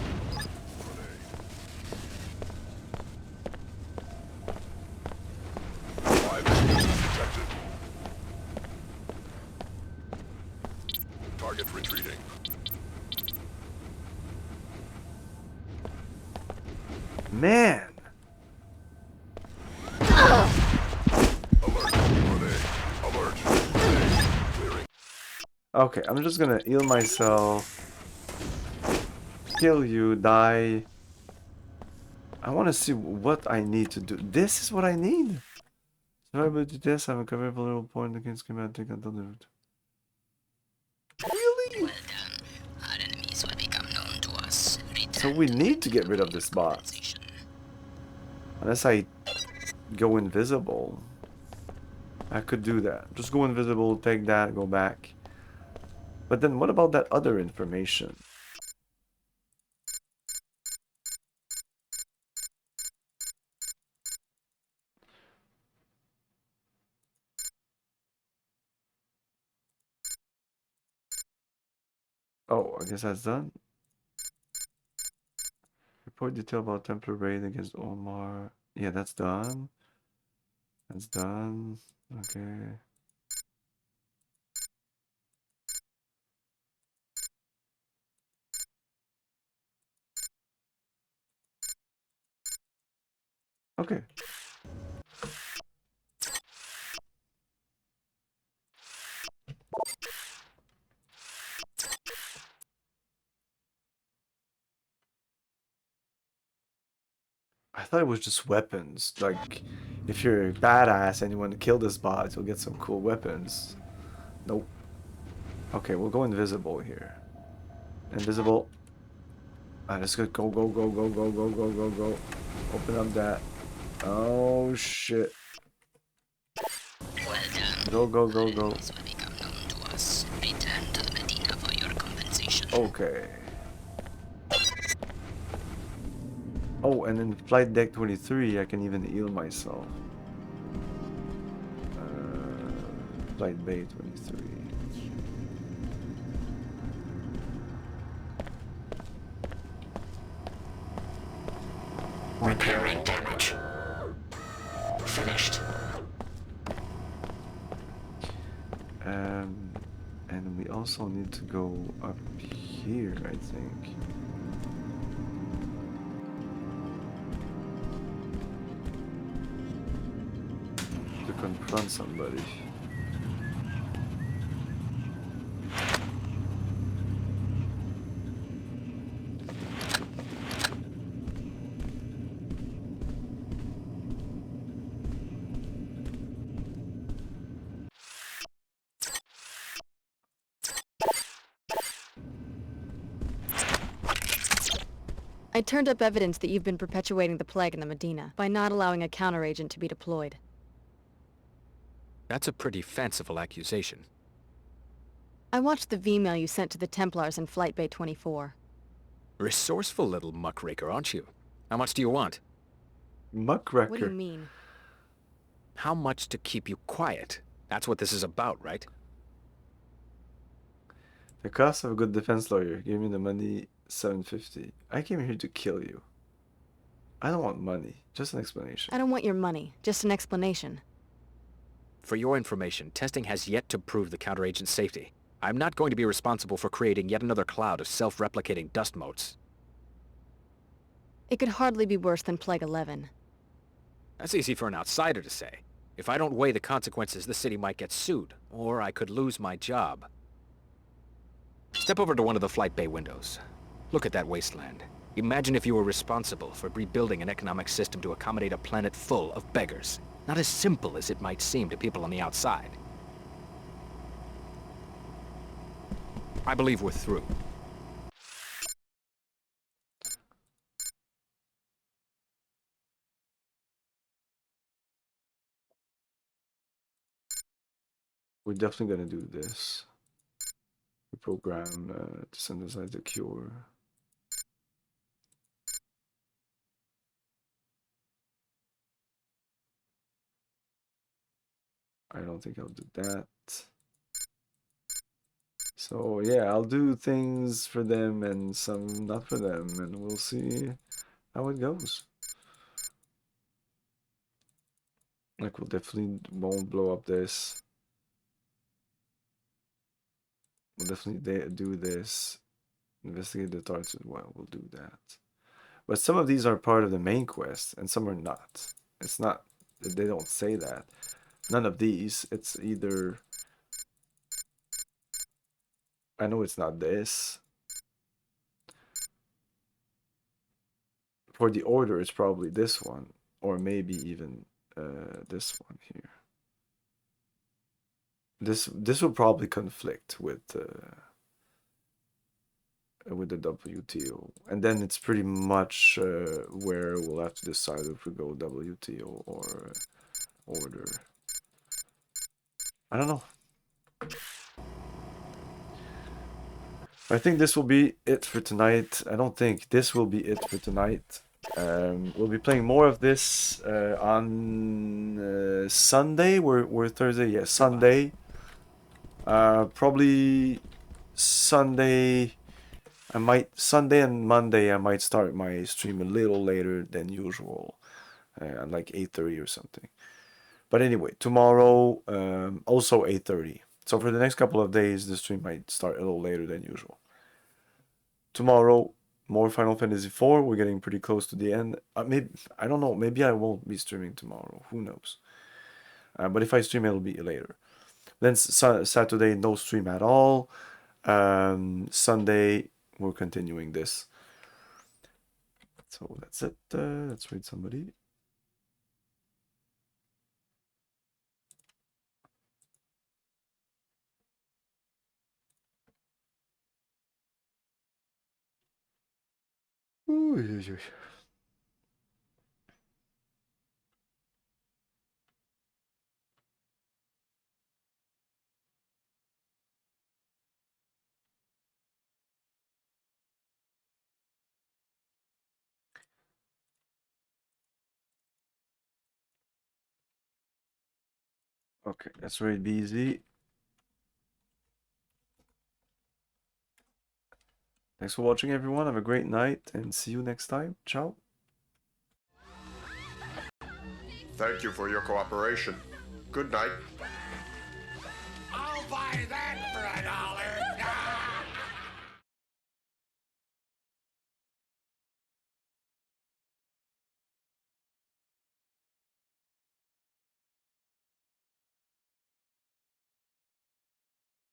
Target retreating. Man! Okay, I'm just gonna heal myself. Kill you, die. I want to see what I need to do. This is what I need. Sorry about this. I'm a cover vulnerable point against schematic until delivered. Really? Well done. Our enemies will become known to us. So we need to get rid of this bot. Unless I go invisible. I could do that. Just go invisible, take that, go back. But then what about that other information? Oh, I guess that's done. Report detail about Templar raid against Omar. Yeah, that's done. That's done. Okay. Okay. I thought it was just weapons. Like, if you're a badass and you want to kill this bot, you'll get some cool weapons. Nope. Okay, we'll go invisible here. Invisible. Let's go, go, go, go, go, go, go, go, go, go. Open up that. Oh, shit. Well done. Go, go, go, go. Enemies will become known to us. Return to the Medina for your compensation. Okay. Oh, and in flight deck 23, I can even heal myself. Flight bay 23. Repairing damage. Finished. And we also need to go up here, I think. To confront somebody. I turned up evidence that you've been perpetuating the plague in the Medina by not allowing a counteragent to be deployed. That's a pretty fanciful accusation. I watched the V-mail you sent to the Templars in Flight Bay 24. Resourceful little muckraker, aren't you? How much do you want? Muckraker? What do you mean? How much to keep you quiet? That's what this is about, right? The cost of a good defense lawyer. Give me the money, $750. I came here to kill you. I don't want money, just an explanation. I don't want your money, just an explanation. For your information, testing has yet to prove the counteragent's safety. I'm not going to be responsible for creating yet another cloud of self-replicating dust motes. It could hardly be worse than Plague 11. That's easy for an outsider to say. If I don't weigh the consequences, the city might get sued, or I could lose my job. Step over to one of the flight bay windows. Look at that wasteland. Imagine if you were responsible for rebuilding an economic system to accommodate a planet full of beggars. Not as simple as it might seem to people on the outside. I believe we're through. We're definitely gonna do this. We program to synthesize the cure. I don't think I'll do that. So yeah, I'll do things for them and some not for them, and we'll see how it goes. Like, we'll definitely won't blow up this. We'll definitely do this. Investigate the targets as well. We'll do that. But some of these are part of the main quest, and some are not. It's not. They don't say that. None of these. It's either. I know it's not this. For the order, it's probably this one, or maybe even this one here. This will probably conflict with the WTO, and then it's pretty much where we'll have to decide if we go WTO or order. I don't know. I think this will be it for tonight. I don't think this will be it for tonight. We'll be playing more of this on Sunday. We're Thursday, yeah, Sunday. Probably Sunday. Sunday and Monday I might start my stream a little later than usual, like 8:30 or something. But anyway, tomorrow also 8:30. So for the next couple of days, the stream might start a little later than usual. Tomorrow, more Final Fantasy IV. We're getting pretty close to the end. Maybe I don't know. Maybe I won't be streaming tomorrow. Who knows? But if I stream, it'll be later. Then Saturday, no stream at all. Sunday, we're continuing this. So that's it. Let's read somebody. Ooh. Okay, that's very busy. Thanks for watching, everyone. Have a great night and see you next time. Ciao. Thank you for your cooperation. Good night. I'll buy that for $1.